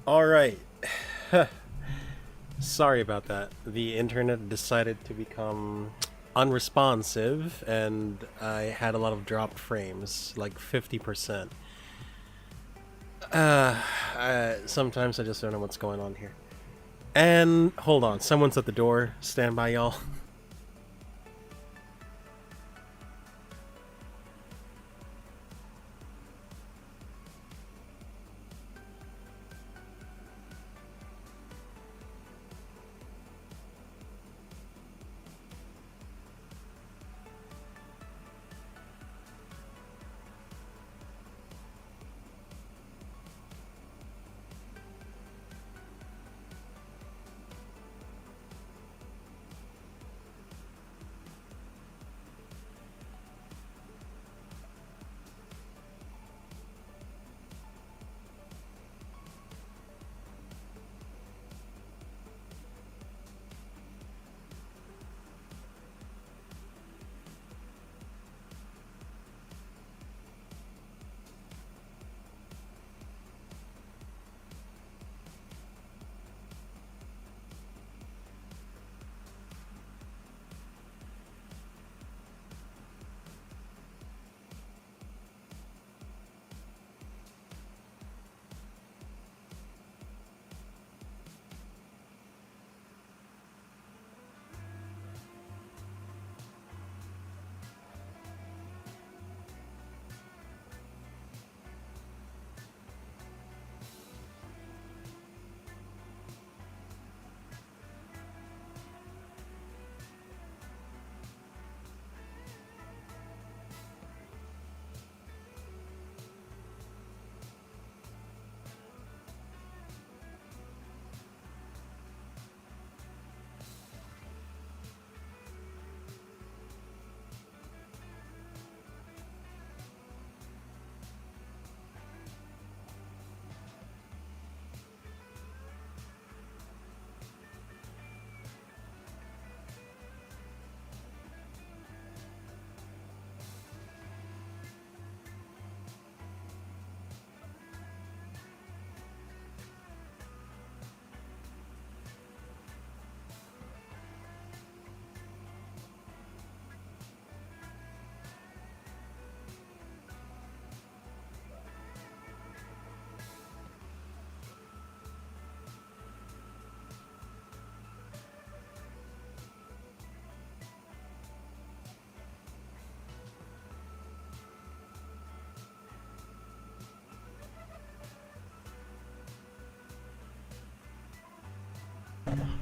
Alright. Sorry about that. The internet decided to become unresponsive and I had a lot of dropped frames, like 50%. Sometimes I just don't know what's going on here. And hold on, someone's at the door. Stand by, y'all.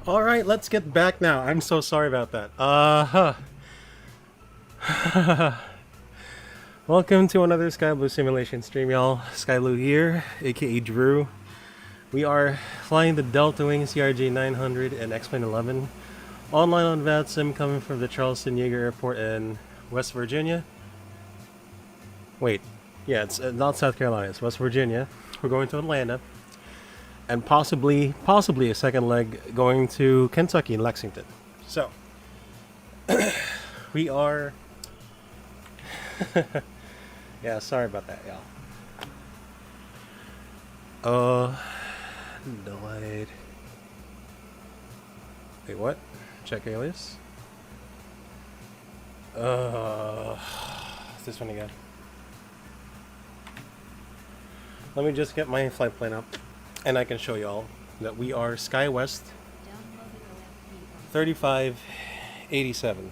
Alright, let's get back now. I'm so sorry about that. Welcome to another SkyBloo simulation stream, y'all. SkyBloo here, aka Drew. We are flying the DeltaWing CRJ-900 and XP11 online on VATSIM coming from the Charleston Yeager Airport in West Virginia. Wait, yeah, it's not South Carolina, it's West Virginia. We're going to Atlanta. And possibly a second leg going to Kentucky and Lexington. So, we are... yeah, sorry about that, y'all. Delayed. Wait, what? Check alias? This one again. Let me just get my flight plan up. And I can show y'all that we are SkyWest 3587.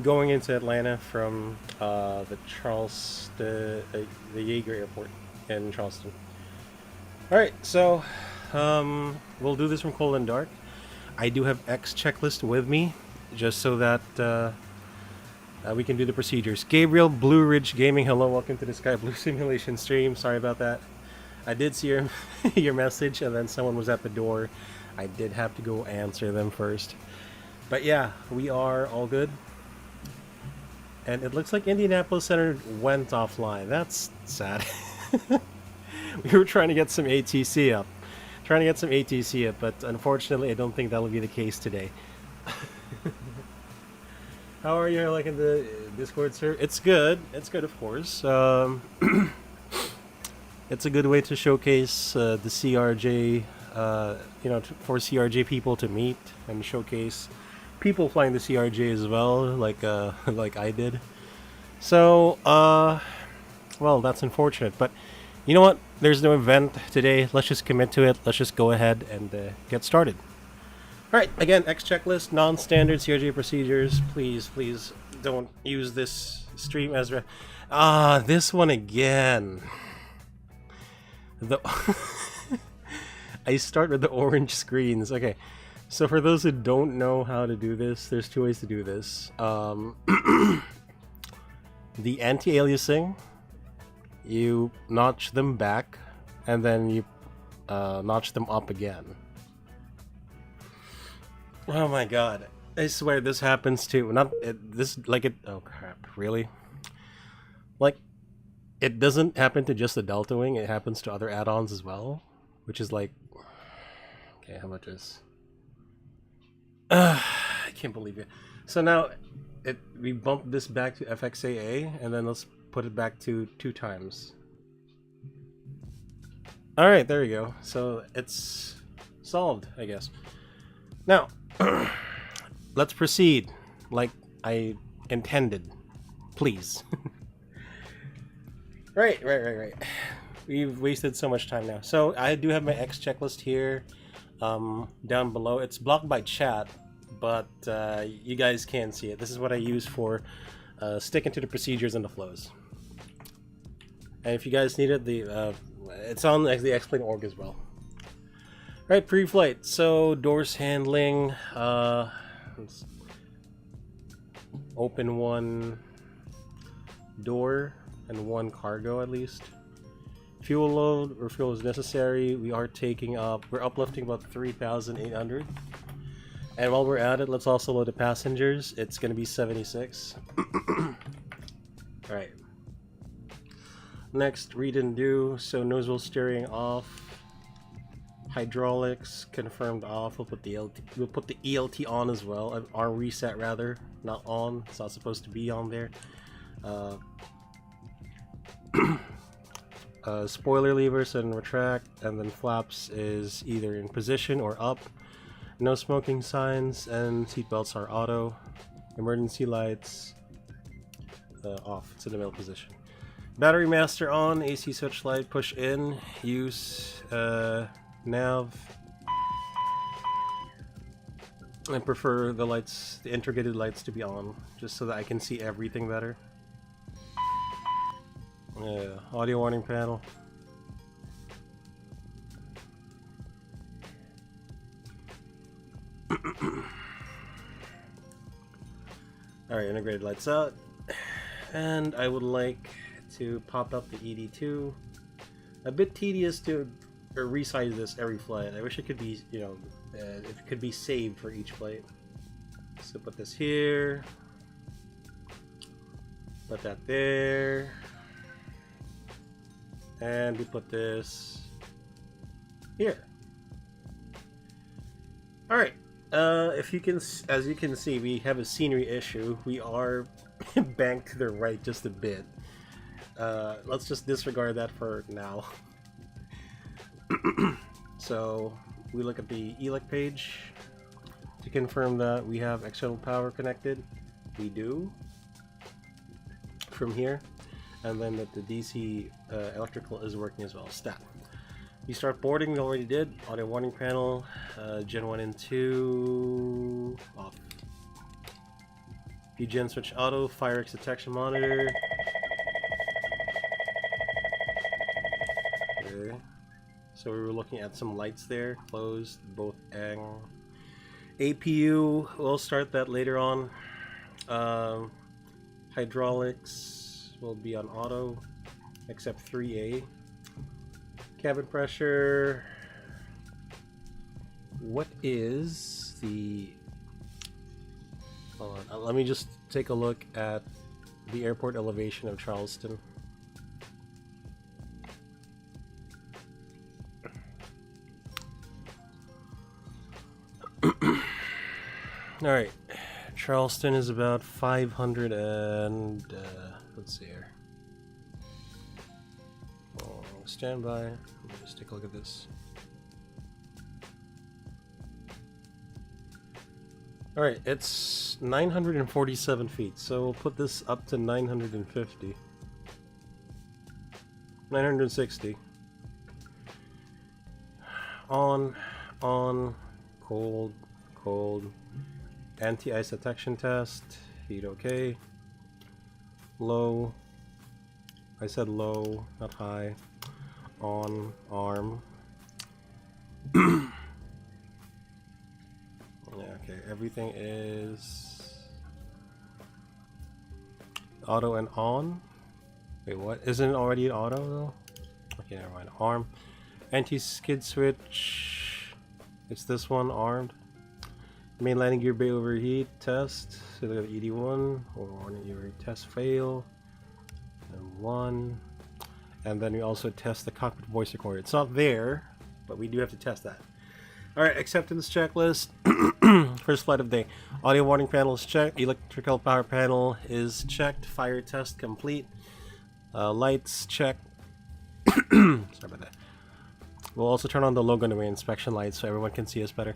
Going into Atlanta from the Charleston, the Yeager Airport in Charleston. Alright, so we'll do this from cold and dark. I do have X checklist with me, just so that we can do the procedures. Gabriel Blue Ridge Gaming, hello, welcome to the SkyBloo simulation stream. Sorry about that. I did see your your message, and then someone was at the door. I did have to go answer them first. But yeah, we are all good. And it looks like Indianapolis Center went offline. That's sad. We were trying to get some ATC up. But unfortunately, I don't think that'll be the case today. How are you liking the Discord server? It's good. It's good, of course. It's a good way to showcase the CRJ, for CRJ people to meet and showcase people flying the CRJ as well, like like I did. So, well, that's unfortunate, but you know what? There's no event today. Let's just commit to it. Let's just go ahead and get started. All right, again, X checklist, non-standard CRJ procedures. Please, please don't use this stream as this one again. The I start with the orange screens. Okay, so for those who don't know how to do this, there's two ways to do this. The anti-aliasing, you notch them back, and then you notch them up again. Oh my god. I swear this happens too. Oh crap, really? Like, it doesn't happen to just the DeltaWing, it happens to other add-ons as well. Which is like... Okay, how about this? I can't believe it. So now, we bumped this back to FXAA, and then let's put it back to 2 times. Alright, there we go. So, it's solved, I guess. Now, let's proceed like I intended. Please. Right. We've wasted so much time now. So I do have my X checklist here down below. It's blocked by chat, but you guys can see it. This is what I use for sticking to the procedures and the flows. And if you guys need it, it's on the explain.org as well. Right, pre-flight. So doors handling. Let's open one door and one cargo at least. Fuel load or fuel is necessary. We're uplifting about 3,800. And while we're at it, let's also load the passengers. It's going to be 76. Alright. Next, read and do. So nose wheel steering off. Hydraulics confirmed off. We'll put the ELT on as well. Arm reset rather, not on. It's not supposed to be on there. Spoiler levers and retract, and then flaps is either in position or up. No smoking signs, and seatbelts are auto. Emergency lights off. It's in the middle position. Battery master on. AC switch light push in. Use nav. I prefer the lights, the integrated lights, to be on, just so that I can see everything better. Audio warning panel. Alright, integrated lights out. And I would like to pop up the ED2. A bit tedious to resize this every flight. I wish it could be, if it could be saved for each flight. So put this here. Put that there. And we put this here. Alright. As you can see, we have a scenery issue. We are banked to the right just a bit. Let's just disregard that for now. So we look at the ELEC page to confirm that we have external power connected. We do from here, and then that the DC electrical is working as well. Stat. We start boarding. We already did. Audio warning panel. Gen 1 and 2 off. PGN switch auto. Fire exit detection monitor. Okay. So we were looking at some lights there. Closed. Both ang. APU. We'll start that later on. Hydraulics will be on auto, except 3A. Cabin pressure. What is the... Hold on, let me just take a look at the airport elevation of Charleston. Alright, Charleston is about 500 and... let's see here. Stand by. Let's take a look at this. Alright, it's 947 feet, so we'll put this up to 950. 960. On, cold, cold. Anti-ice detection test. Heat okay. Low. I said low, not high. On, arm. Yeah, okay, everything is auto and on. Wait, what? Isn't it already auto though? Okay, never mind. Arm. Anti-skid switch. It's this one, armed. Main landing gear bay overheat test. So we have ED1 or warning gear test fail. And 1. And then we also test the cockpit voice recorder. It's not there, but we do have to test that. Alright, acceptance checklist. First flight of the day. Audio warning panel is checked. Electrical power panel is checked. Fire test complete. Lights checked. Sorry about that. We'll also turn on the logo Runway inspection lights so everyone can see us better.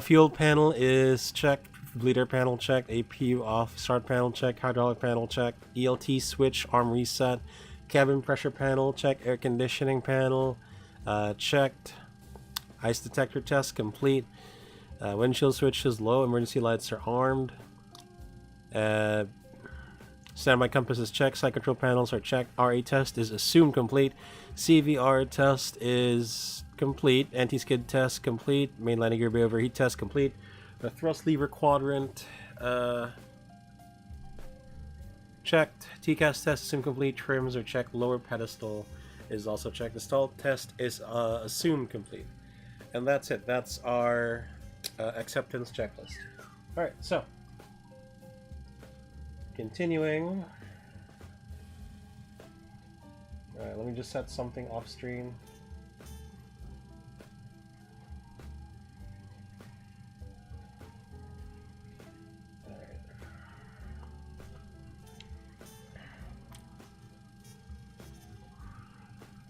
Fuel panel is checked. Bleeder panel checked. APU off. Start panel checked. Hydraulic panel checked. ELT switch. Arm reset. Cabin pressure panel checked. Air conditioning panel checked. Ice detector test complete. Windshield switch is low. Emergency lights are armed. Standby compass is checked. Side control panels are checked. RA test is assumed complete. CVR test is complete. Anti-skid test complete. Main landing gear bay overheat test complete. The thrust lever quadrant checked. TCAS test is incomplete. Trims are checked. Lower pedestal is also checked. The stall test is assumed complete. And that's it. That's our acceptance checklist. Alright, so continuing. Alright, let me just set something off screen. Alright.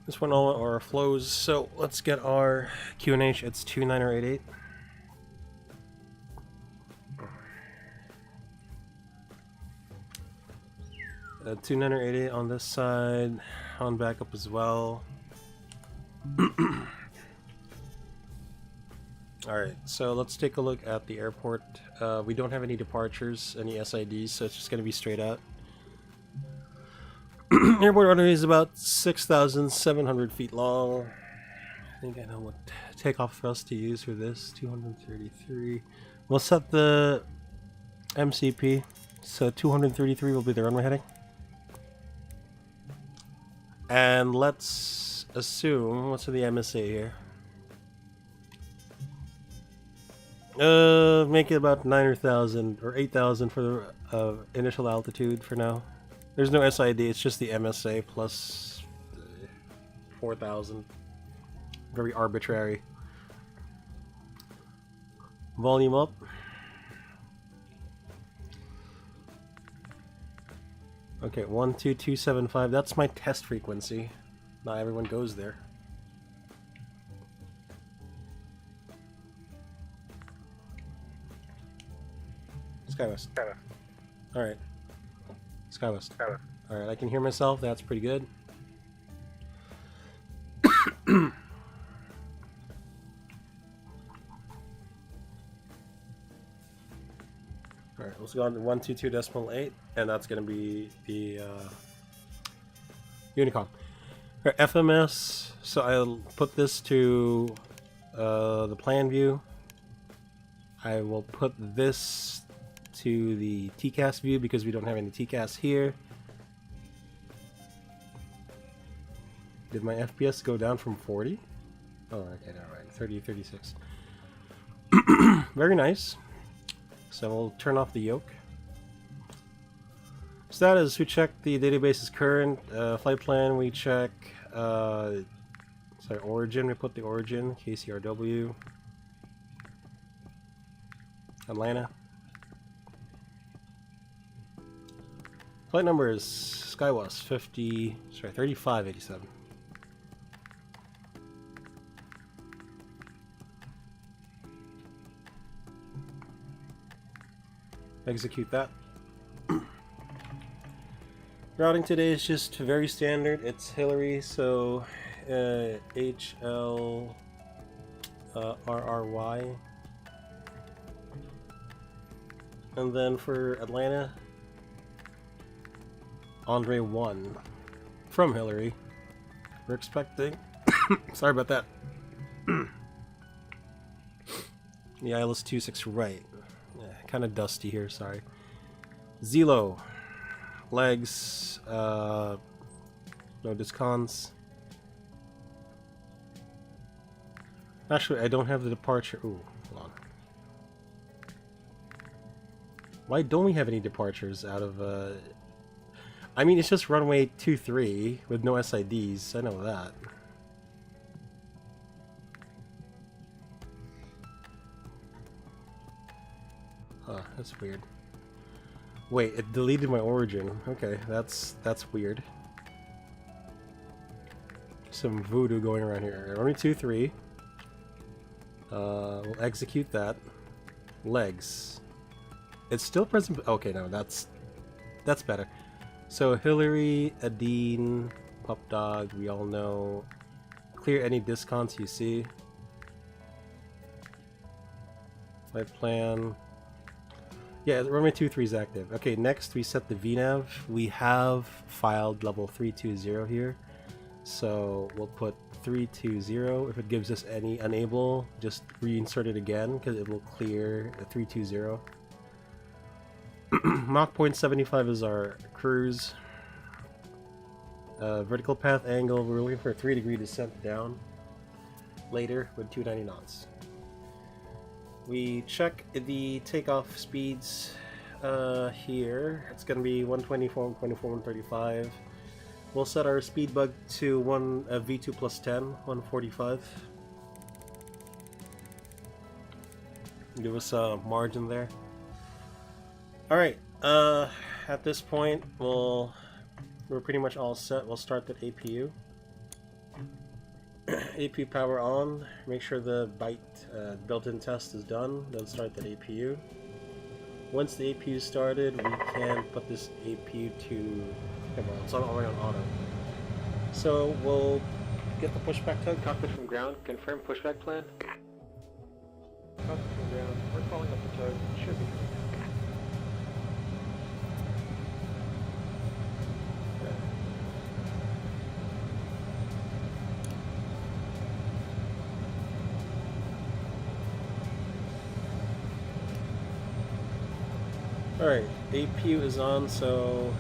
This one all our flows, so let's get our QNH. It's 29088. 29088 on this side, on backup as well. Alright, so let's take a look at the airport. We don't have any departures, any SIDs, so it's just going to be straight out. Airport runway is about 6,700 feet long. I think I know what takeoff thrust to use for this. 233. We'll set the MCP, so 233 will be the runway heading. And let's assume, what's the MSA here? Make it about 9,000 or 8,000 for the initial altitude for now. There's no SID, it's just the MSA plus 4,000. Very arbitrary. Volume up. Okay, 12275. That's my test frequency. Not everyone goes there. SkyWest. Alright. SkyWest. Alright, I can hear myself. That's pretty good. Alright, let's go on to 122.8, and that's going to be the Unicom. Alright, FMS, so I'll put this to the plan view. I will put this to the TCAS view because we don't have any TCAS here. Did my FPS go down from 40? Oh, okay, never mind. 30, 36. Very nice. So we'll turn off the yoke. Status, we check the database is current. Flight plan, we check sorry, origin, we put the origin, KCRW. Atlanta. Flight number is SkyWest 3587. execute that. Routing today is just very standard. It's Hillary, so HL RRY. And then for Atlanta, Andre 1 from Hillary. We're expecting. Sorry about that. The ILS 26 right. Yeah, kind of dusty here, sorry. Zelo. Legs. No discons. Actually, I don't have the departure. Ooh, hold on. Why don't we have any departures out of I mean, it's just runway 23 with no SIDs. I know that. Huh, that's weird. Wait, it deleted my origin. Okay, that's weird. Some voodoo going around here. Runway 23. We'll execute that. Legs. It's still present. Okay, no, that's better. So Hillary, Adine, Pup Dog, we all know. Clear any discounts you see. Flight plan. Yeah, runway 23 is active. Okay, next we set the VNAV. We have filed level 320 here. So we'll put 320. If it gives us any unable, just reinsert it again because it will clear the 320. Mach 0.75 is our cruise. Vertical path angle, we're looking for a 3-degree descent down later with 290 knots. We check the takeoff speeds here. It's going to be 124, 124, 135. We'll set our speed bug to V2 plus 10, 145. Give us a margin there. Alright, at this point, we're pretty much all set. We'll start that APU. APU power on. Make sure the byte built-in test is done. Then start that APU. Once the APU is started, we can put this APU to... Come on, it's already on auto. So we'll get the pushback tug, cockpit from ground, confirm pushback plan. Cockpit from ground, we're calling up the tug, should be coming. Alright, APU is on, so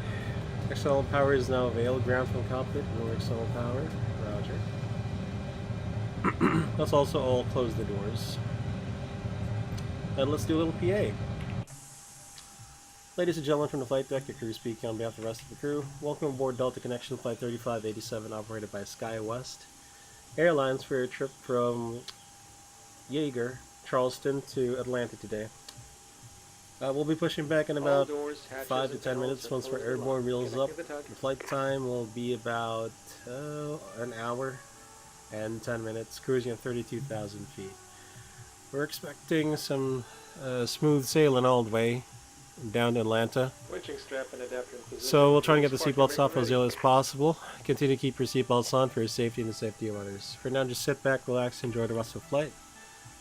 external power is now available. Ground from cockpit, no external power. Roger. Let's also all close the doors. And let's do a little PA. Ladies and gentlemen from the flight deck, your crew speaking on behalf of the rest of the crew. Welcome aboard Delta Connection Flight 3587, operated by SkyWest Airlines for your trip from Yeager, Charleston to Atlanta today. We'll be pushing back in about 5 to 10 minutes once we're airborne wheels up. The flight time will be about an hour and 10 minutes, cruising at 32,000 feet. We're expecting some smooth sailing all the way down to Atlanta. So we'll try and get the seatbelts off as early as possible. Continue to keep your seatbelts on for your safety and the safety of others. For now, just sit back, relax, enjoy the rest of the flight.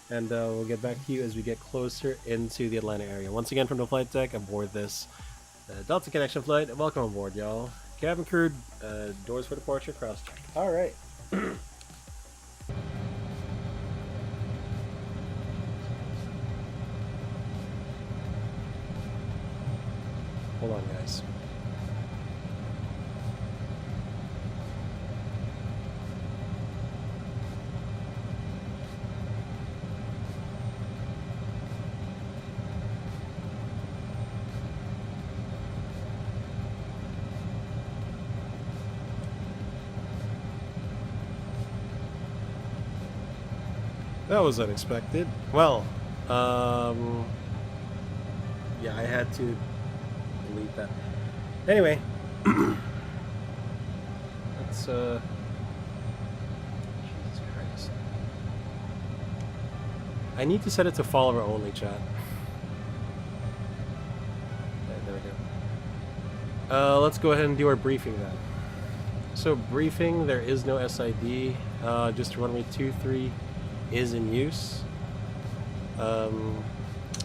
And we'll get back to you as we get closer into the Atlanta area. Once again from the flight deck, aboard this Delta Connection flight. Welcome aboard, y'all. Cabin crew, doors for departure, cross check. Alright. Hold on, guys. That was unexpected. Well, yeah, I had to delete that. Anyway, let's, Jesus Christ. I need to set it to follower only, chat. Let's go ahead and do our briefing then. So briefing, there is no SID. Just runway 23 is in use.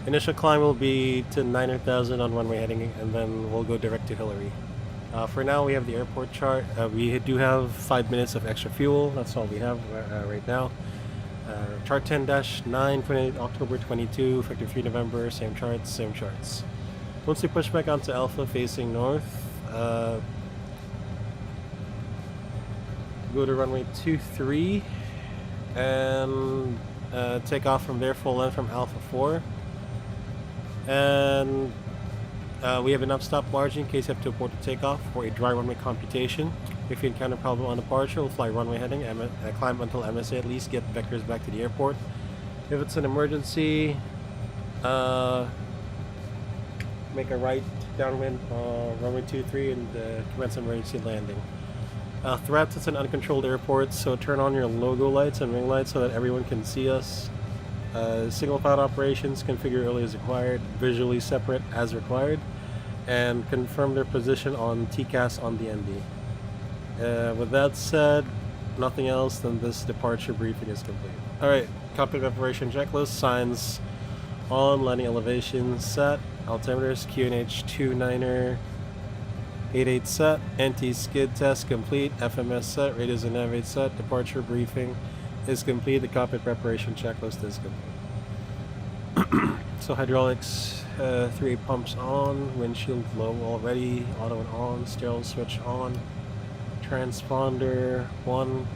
Initial climb will be to 900,000 on runway heading, and then we'll go direct to Hillary. For now, we have the airport chart. We do have 5 minutes of extra fuel. That's all we have right now. Chart 10-9, 28 October 22, effective 3 November, same charts, same charts. Once we push back onto Alpha facing north, go to runway 23 and take off from there full length from Alpha 4. And we have enough stop margin in case you have to abort the takeoff for a dry runway computation. If you encounter a problem on departure, we'll fly runway heading, climb until MSA at least, get vectors back to the airport. If it's an emergency, make a right downwind runway 23 and commence emergency landing. Threats, it's an uncontrolled airport, so turn on your logo lights and ring lights so that everyone can see us. Single pilot operations, configure early as required, visually separate as required, and confirm their position on TCAS on the ND. With that said, nothing else, then this departure briefing is complete. Alright, cockpit preparation checklist, signs on, landing elevation set, altimeters, QNH 29er 88 set, anti-skid test complete, FMS set, radios and navigate set, departure briefing is complete, the cockpit preparation checklist is complete. So hydraulics, 3 pumps on, windshield low already, auto and on, sterile switch on, transponder 1,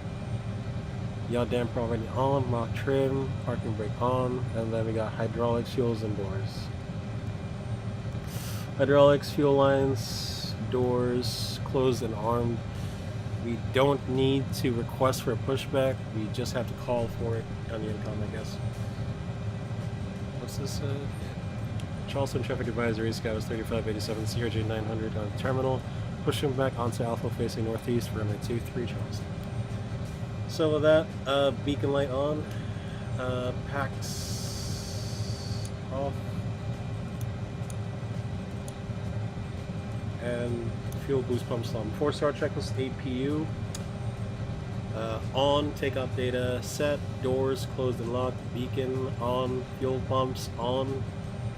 yaw damper already on, lock trim, parking brake on, and then we got hydraulics, fuels, and doors. Hydraulics, fuel lines, doors, closed and armed. We don't need to request for a pushback, we just have to call for it on the intercom, I guess. What's this? Charleston Traffic Advisory, Skywas 3587, CRJ-900 on the terminal, pushing back onto Alpha facing northeast, runway 23 Charleston. So with that, beacon light on, packs off, and fuel boost pumps on. 4-star checklist, APU on, takeoff data set, doors closed and locked, beacon on, fuel pumps on,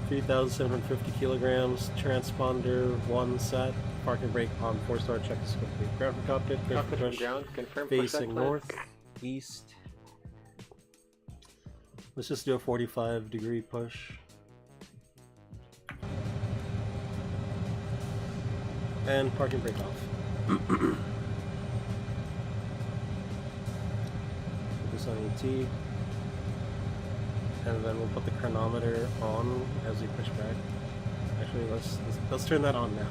3,750 kilograms, transponder 1 set, parking brake on, 4-star checklist complete. Ground for cockpit, push, ground, confirm facing north, east. Let's just do a 45-degree push. And parking brake off. Put this on ET. And then we'll put the chronometer on as we push back. Actually, let's turn that on now.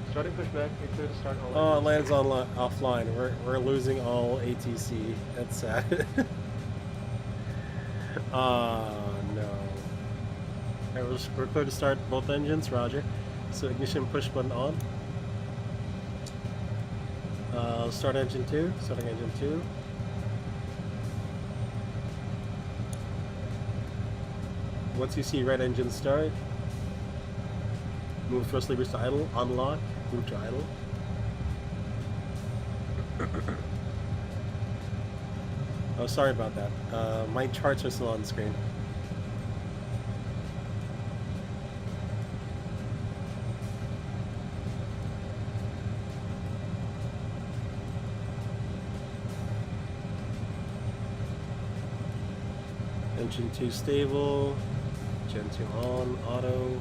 Starting pushback, make sure to start all. Oh, it lands on offline. We're losing all ATC. That's sad. No. Alright, we're clear to start both engines, roger. So ignition push button on. Start engine 2, starting engine 2. Once you see red engine start, move thrust levers to idle, unlock, move to idle. Oh, sorry about that. My charts are still on the screen. Engine 2 stable, Gen 2 on, auto,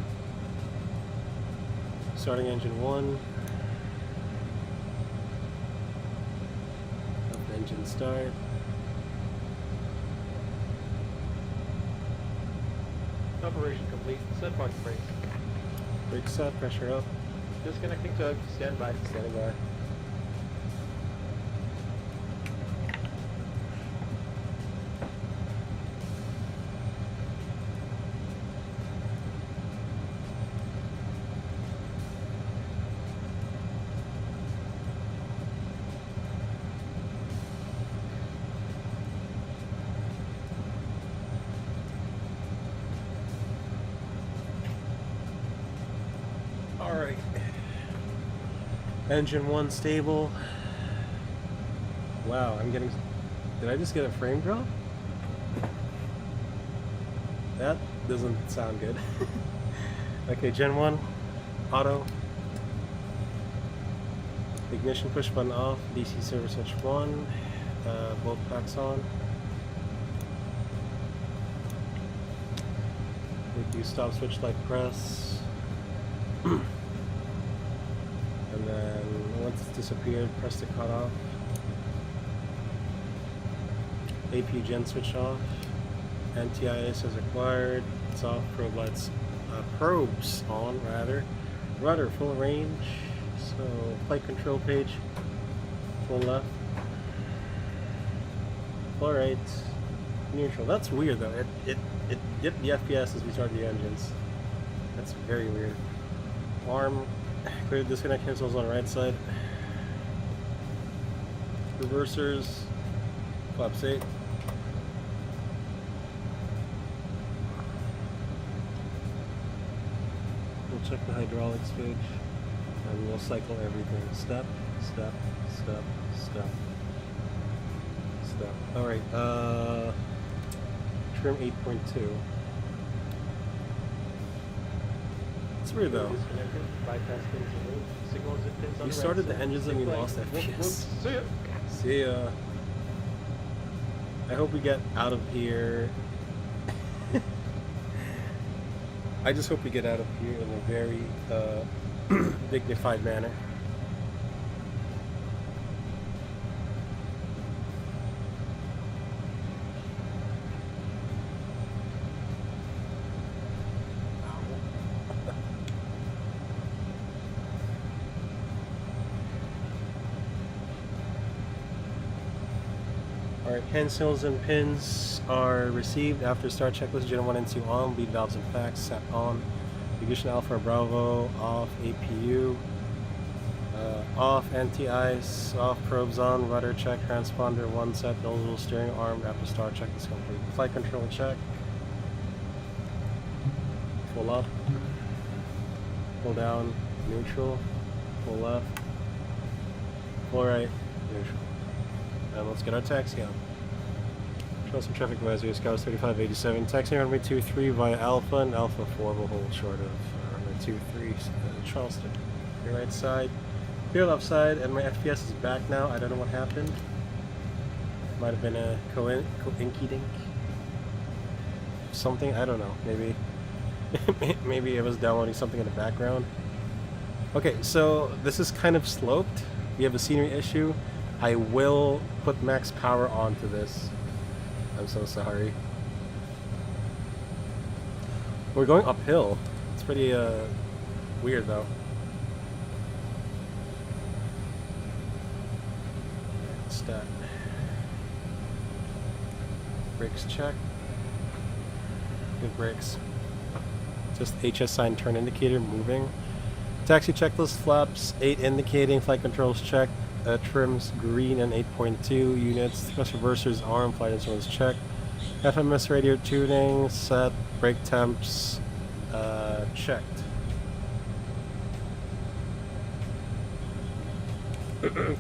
starting engine 1, up engine start, Operation complete. Set parking brakes. brake set, pressure up, Disconnecting to standby. standing by. Engine 1 stable. Wow, I'm getting... Did I just get a frame drop? That doesn't sound good. Okay, Gen 1, auto. Ignition push button off, DC servo switch 1, both packs on. We do stop switch light press. And then once it's disappeared, press the cutoff. AP gen switch off. NTIS as required. It's off. Probe lights. Probes on, rather. Rudder full range. So flight control page. Full left. Full right. Neutral. That's weird though. It dipped the FPS as we started the engines. That's very weird. Arm. Clear disconnect cancels on the right side. Reversers. Flaps 8. We'll check the hydraulics page. And we'll cycle everything. Step, step, step, step, step. Alright, trim 8.2. It's weird though. Disconnected, bypass pins removed, signals and pins on We the started right the side. engines and we Flag. lost Whoop, FPS. whoop. See ya. See ya. I hope we get out of here. I just hope we get out of here in a very dignified manner. Alright, hand seals and pins are received after start checklist. Gen 1 and 2 on, lead valves and packs set on. Ignition Alpha Bravo off, APU off, anti-ice off, probes on, rudder check, transponder 1 set, nozzle steering arm after start checklist complete. Flight control check. Full up. Pull down, neutral. Full left. Full right, neutral. And let's get our taxi on. Charleston traffic advisory, Scouts 3587. Taxi runway 23 via Alpha, and Alpha 4 will hold short of runway 23, Charleston. Your right side, clear left side, and my FPS is back now. I don't know what happened. Might have been a co-inky dink. Something, I don't know. Maybe maybe it was downloading something in the background. Okay, so this is kind of sloped. We have a scenery issue. I will put max power onto this. I'm so sorry. We're going uphill. It's pretty weird though. Stat. Brakes check. Good brakes. Just HS sign turn indicator moving. Taxi checklist, flaps 8 indicating, flight controls check. Trims green and 8.2 units. Thrust reversers arm, flight instruments check. FMS radio tuning set. Brake temps checked.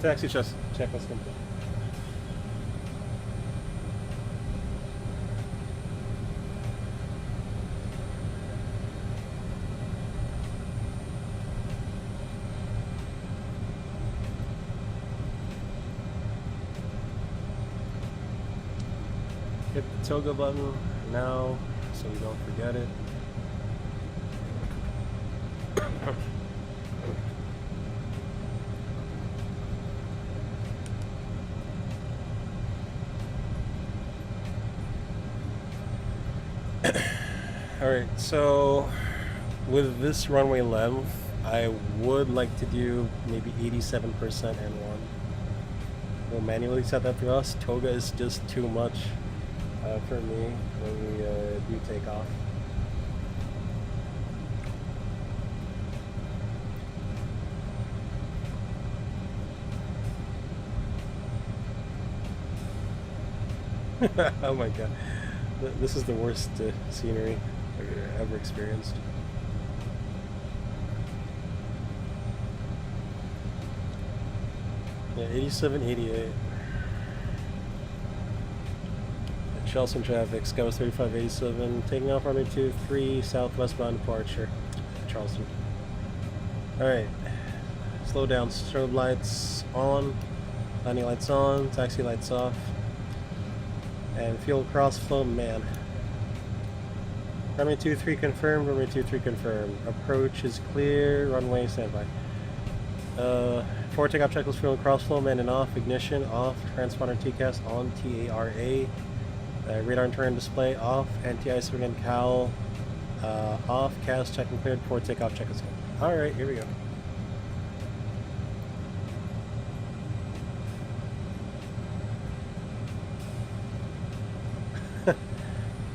Taxi checklist complete. Hit the toga button now so we don't forget it. Alright, so with this runway length, I would like to do maybe 87% N1. We'll manually set that for us. Toga is just too much for me when we do takeoff. Oh my god. This is the worst scenery I've ever experienced. Yeah, 8788. Charleston traffic, SkyBloo 3587, taking off runway 23, southwestbound departure, Charleston. Alright, slow down, strobe lights on, landing lights on, taxi lights off, and fuel cross-flow man. Runway 23 confirmed, runway 23 confirmed. Approach is clear, runway standby. Forward takeoff checklist, fuel cross-flow man and off, ignition off, transponder TCAS on, TARA. Radar and turn display off, anti-ice again cowl off, CAS check and cleared, forward takeoff check is good. Alright, here we go.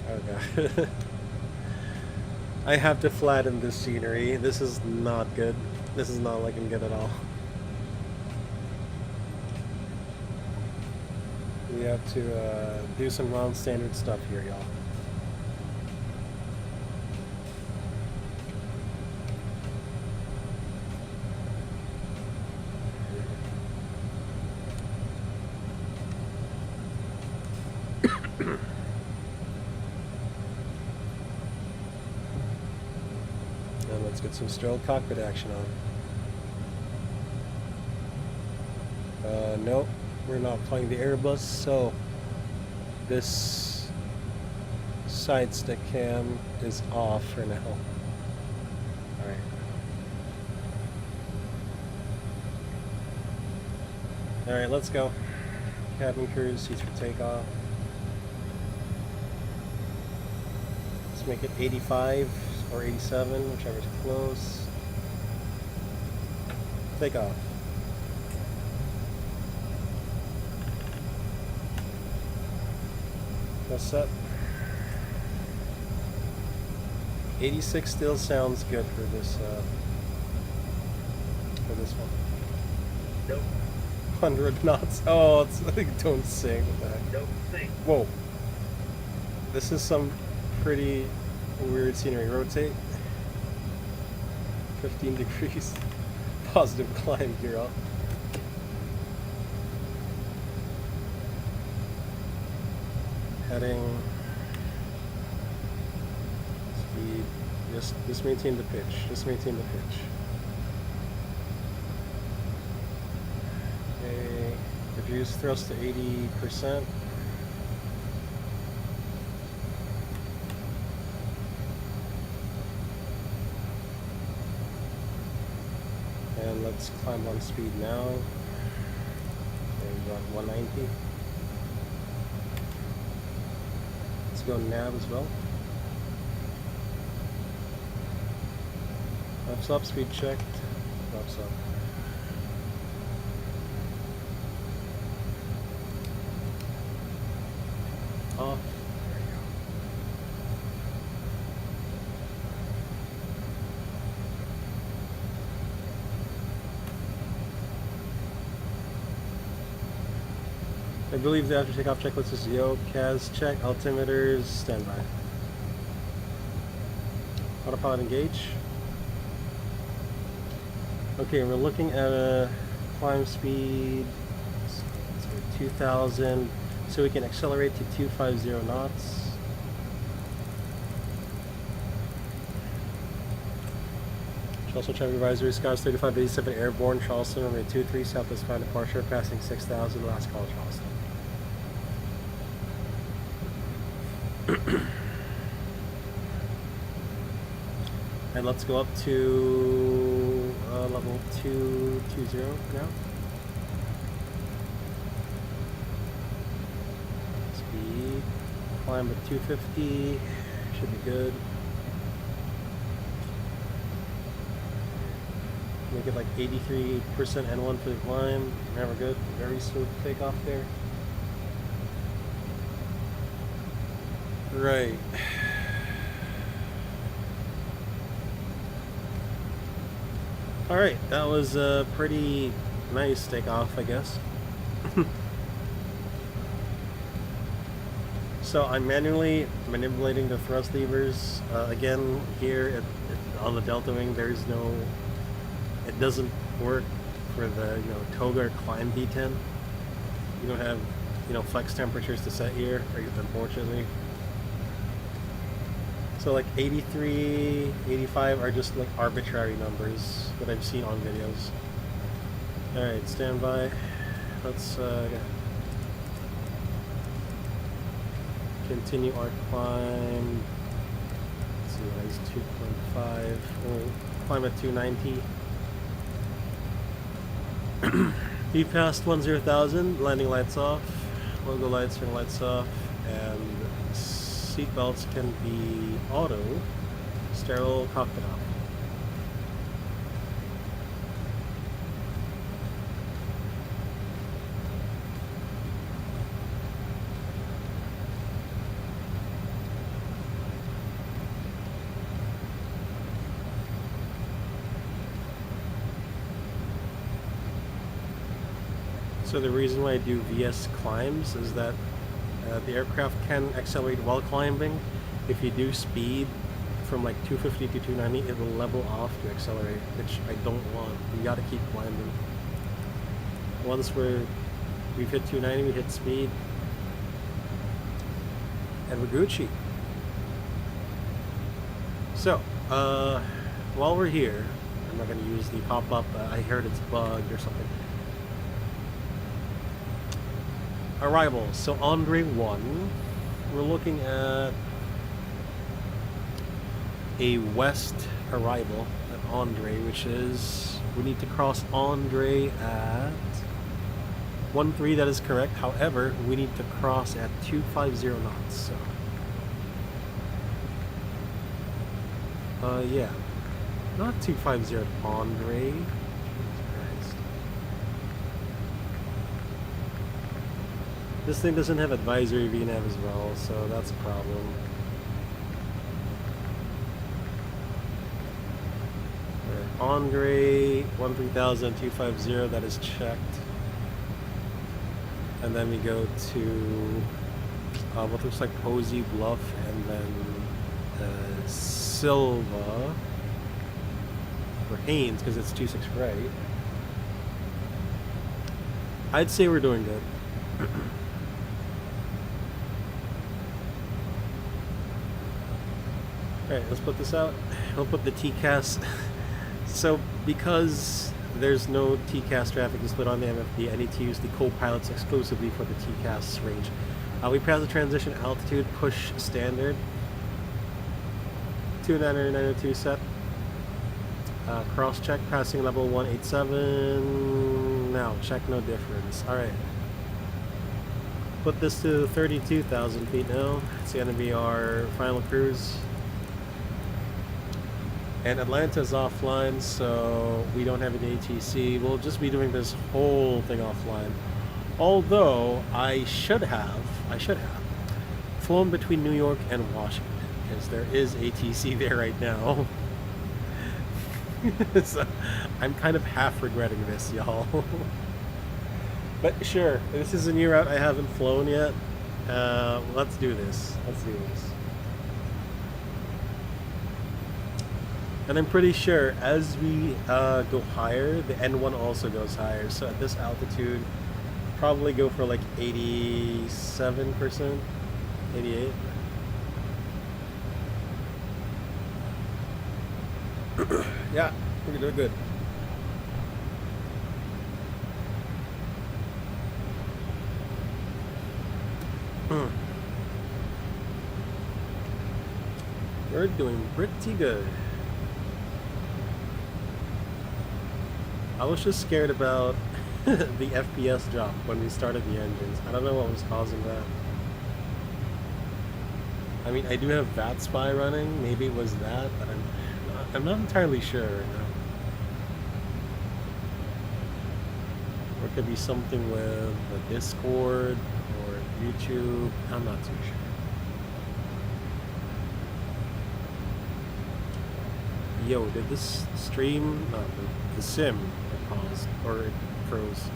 Oh god. I have to flatten this scenery. This is not good. This is not looking good at all. We have to do some non-standard stuff here, y'all. And let's get some strobe cockpit action on. Nope. We're not flying the Airbus, so this side stick cam is off for now. Alright. Alright, let's go. Cabin crew, seats for takeoff. Let's make it 85 or 87, whichever's close. Takeoff. What's up? 86 still sounds good for this one. Nope. 100 knots. Oh, it's like don't sing with that. Nope. Sing. Whoa. This is some pretty weird scenery. Rotate. 15 degrees. Positive climb, gear up. Heading, speed, just maintain the pitch, just maintain the pitch. Okay, reduce thrust to 80%. And let's climb on speed now. And we're on 190. Let's go nav as well. Flaps up, speed checked. Flaps up. Off. There you go. I believe the after takeoff checklist is yo, CAS check, altimeters, standby. Autopilot engage. Okay, we're looking at a climb speed 2,000, so we can accelerate to 250 knots. Charleston traffic advisory, skies 3587 airborne, Charleston, runway 23, southwest bound departure, passing 6,000, last call Charleston. And let's go up to level 220 now. Speed, climb at 250, should be good. Make it like 83% N1 for the climb. Now we're good. Very smooth takeoff there. Right. Alright, that was a pretty nice takeoff, I guess. So I'm manually manipulating the thrust levers. Again, here on the DeltaWing, there's no... It doesn't work for the toga or climb D10. You don't have flex temperatures to set here, unfortunately. So like 83, 85 are just like arbitrary numbers that I've seen on videos. Alright, stand by. Let's continue our climb. Let's see, that is 2.5. We'll climb at 290. Be past 10,000, landing lights off, logo lights, turn lights off, and seat belts can be auto, sterile, cockpit off. So the reason why I do VS climbs is that the aircraft can accelerate while climbing. If you do speed from like 250 to 290, it will level off to accelerate, which I don't want. You gotta keep climbing. Once we've hit 290, we hit speed, and we're Gucci. So, while we're here, I'm not gonna use the pop-up, I heard it's bugged or something. Arrivals. So Andre 1, we're looking at a west arrival at Andre, which is, we need to cross Andre at 13, that is correct. However, we need to cross at 250 knots, so. Yeah. Not 250 at Andre. This thing doesn't have advisory VNAV as well, so that's a problem. Andre 13,000, 250, that is checked. And then we go to what looks like Posey Bluff, and then Silva, or Haynes, because it's 26 right. I'd say we're doing good. Alright, let's put this out. We'll put the TCAS. So, because there's no TCAS traffic split on the MFD, I need to use the co-pilots exclusively for the TCAS range. We pass the transition altitude, push standard. 29902 set. Cross-check, passing level 187. Now, check no difference. Alright. Put this to 32,000 feet now. It's going to be our final cruise. And Atlanta's offline, so we don't have an ATC. We'll just be doing this whole thing offline. Although I should have flown between New York and Washington, because there is ATC there right now. So I'm kind of half regretting this, y'all. But sure, this is a new route I haven't flown yet. Let's do this. Let's do this. And I'm pretty sure as we go higher, the N1 also goes higher. So at this altitude, probably go for like 87%, 88. Yeah, we're doing good. We're doing pretty good. I was just scared about the FPS drop when we started the engines. I don't know what was causing that. I mean, I do have VATSIM running. Maybe it was that, but I'm not entirely sure right now. Or it could be something with the Discord or YouTube. I'm not too sure. Yo, did this stream, no, the sim paused, or it froze?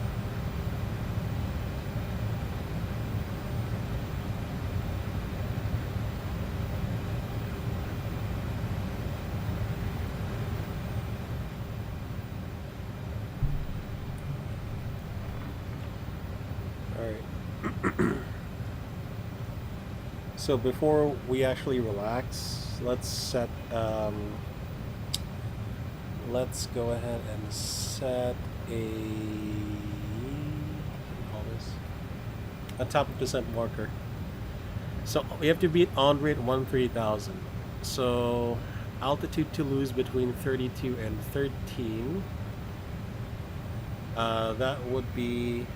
Alright. So before we actually relax, let's go ahead and set a, what do you call this? A top of descent marker. So we have to beat Andre at 13,000. So altitude to lose between 32 and 13. That would be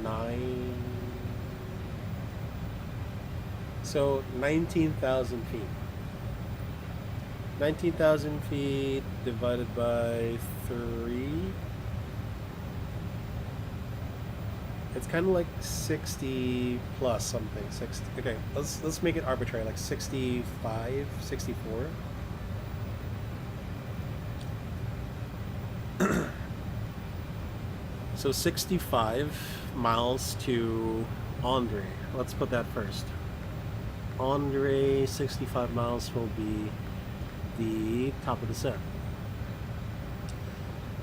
9. So 19,000 feet. 19,000 feet divided by 3. It's kind of like 60 plus something. 60. Okay, let's make it arbitrary, like 65, 64. So 65 miles to Andre. Let's put that first. Andre, 65 miles will be the top of the set.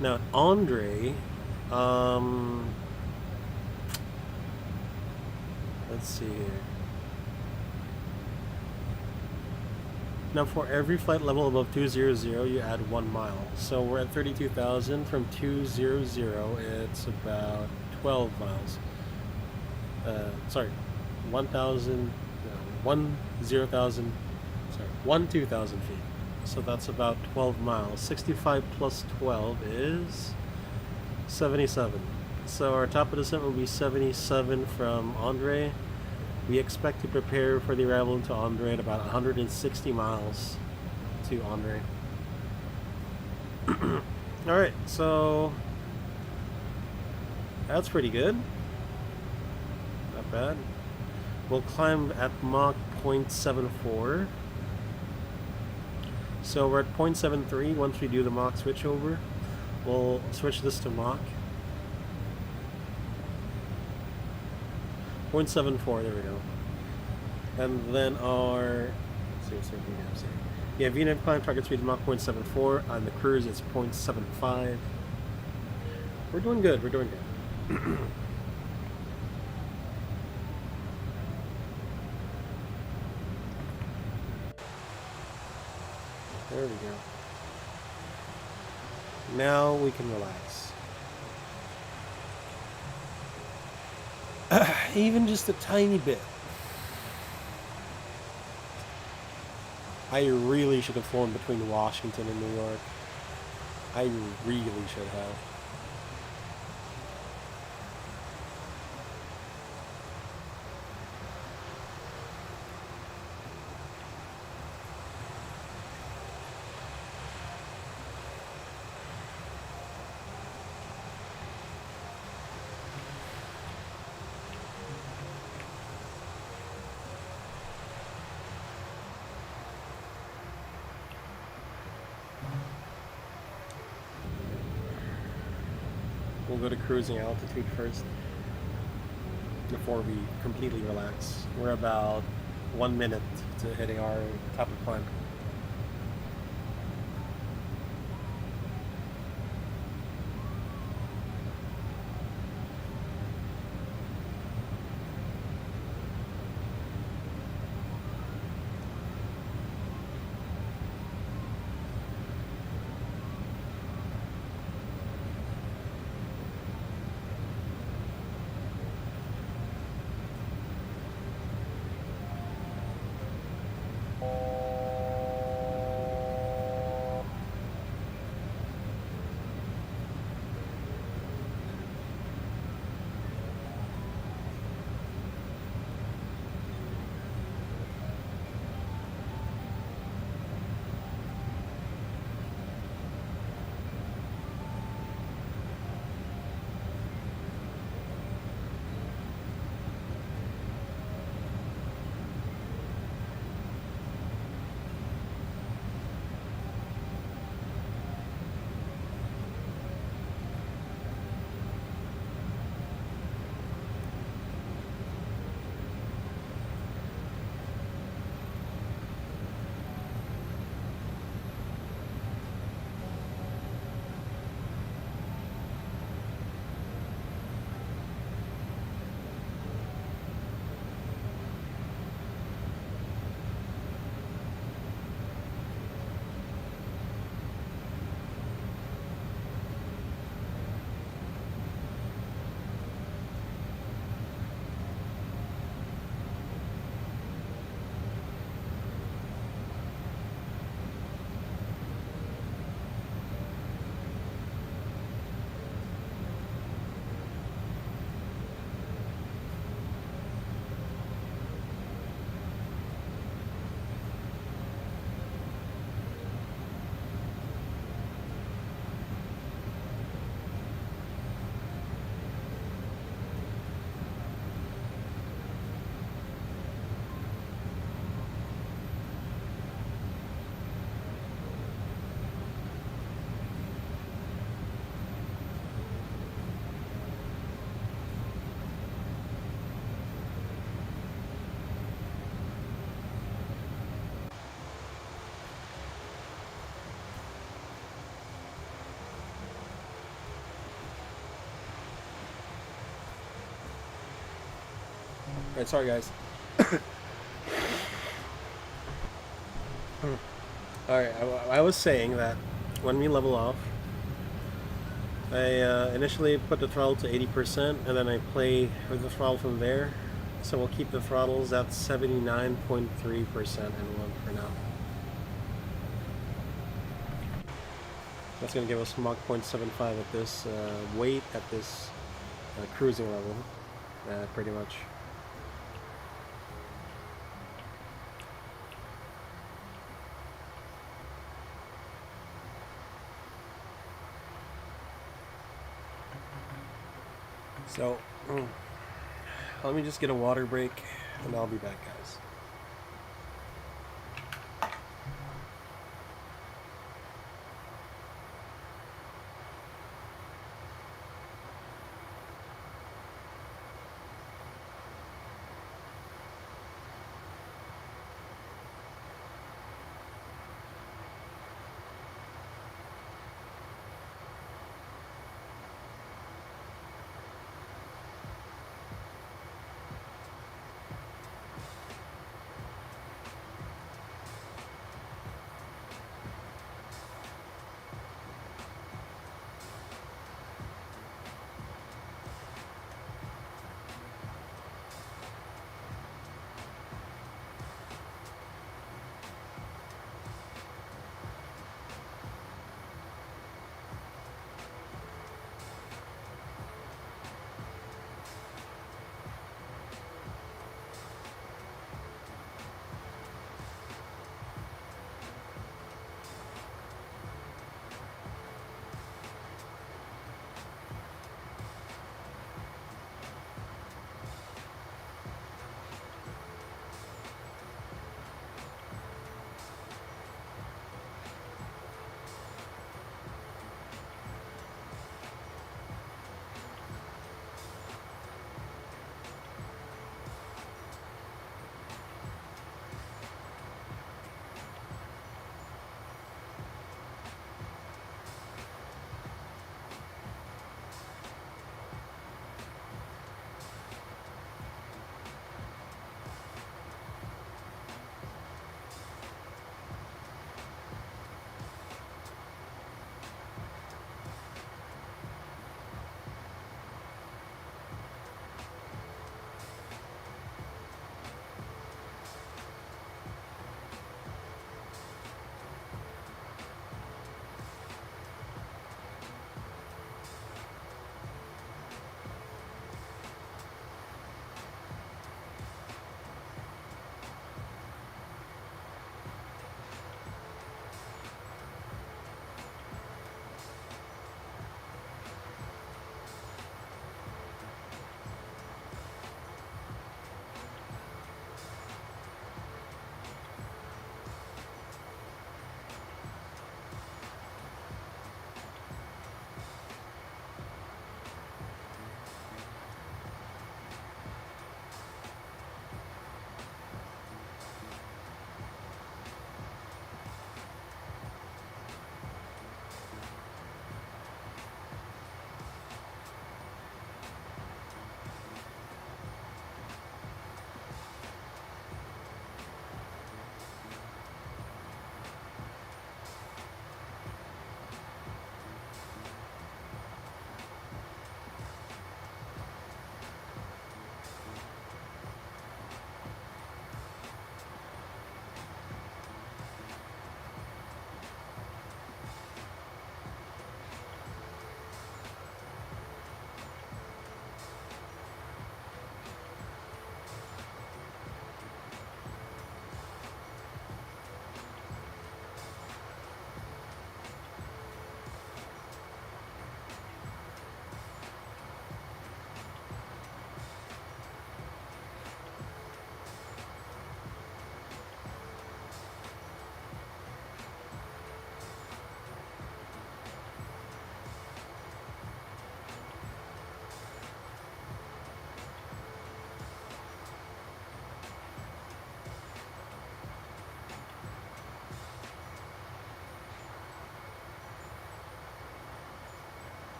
Now, Andre, let's see here. Now, for every flight level above 200, you add 1 mile. So we're at 32,000. From 200, it's about 12 miles. Sorry, 1,000. 2,000 feet. So that's about 12 miles. 65 plus 12 is 77. So our top of descent will be 77 from Andre. We expect to prepare for the arrival into Andre at about 160 miles to Andre. Alright, so that's pretty good. Not bad. We'll climb at Mach 0.74. So we're at 0.73. Once we do the Mach switch over, we'll switch this to Mach. 0.74, there we go. And then our, let's see, yeah, VNAV climb target speed is Mach 0.74. On the cruise, it's 0.75. We're doing good, we're doing good. There we go. Now we can relax. Even just a tiny bit. I really should have flown between Washington and New York. I really should have. We'll go to cruising altitude first before we completely relax. We're about 1 minute to hitting our top of climb. Alright, sorry guys. Alright, I was saying that when we level off, I initially put the throttle to 80% and then I play with the throttle from there. So we'll keep the throttles at 79.3% and one for now. That's going to give us Mach 0.75 at this weight, at this cruising level, pretty much. So, let me just get a water break, and I'll be back, guys.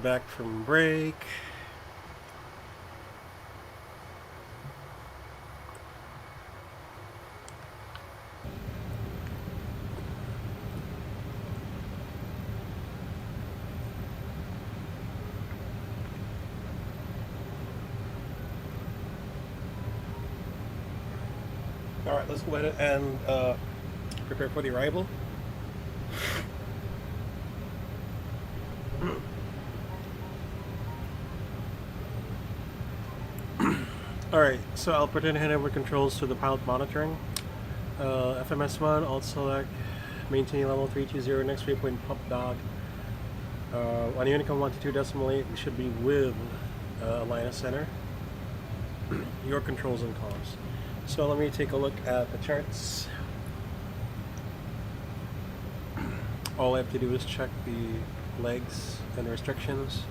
Back from break. Alright, let's go ahead and prepare for the arrival. Alright, so I'll pretend to hand over controls to the pilot monitoring. FMS1, alt select, maintain level 320, next waypoint pop dog. On Unicom 122.8, we should be with Alliance Center. Your controls and comms. So let me take a look at the charts. All I have to do is check the legs and the restrictions.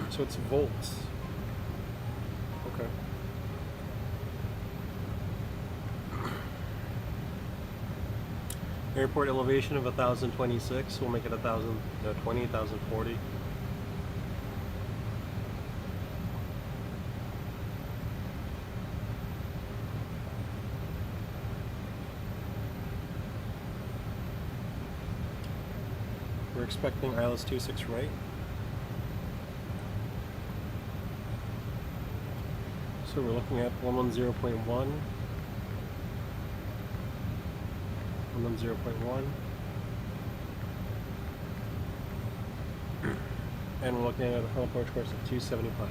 So it's volts. Okay. Airport elevation of 1,026. We'll make it 1,020, 1,040. We're expecting ILS 26 right. So we're looking at 110.1, 110.1, and we're looking at a full approach course of 275.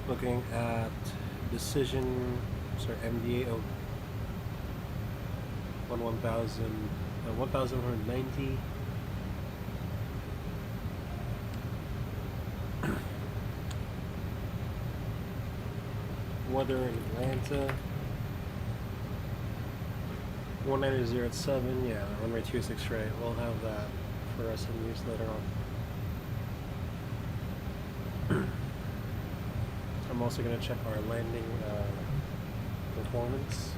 Looking at decision, sorry, MDA of 1,190. Weather in Atlanta. 190.07, yeah, runway 26 right. We'll have that for us in use later on. I'm also going to check our landing performance.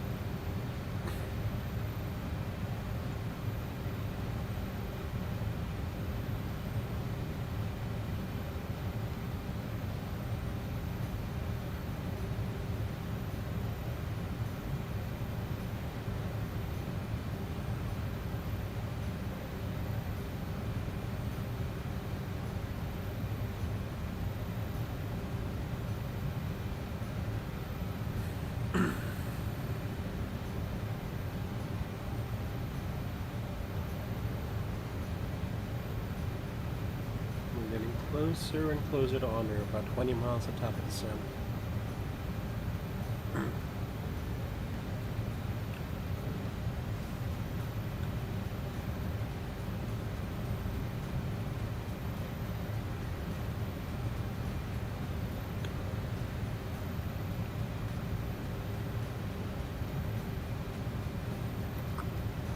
Closer and closer to under, about 20 miles on top of the sun.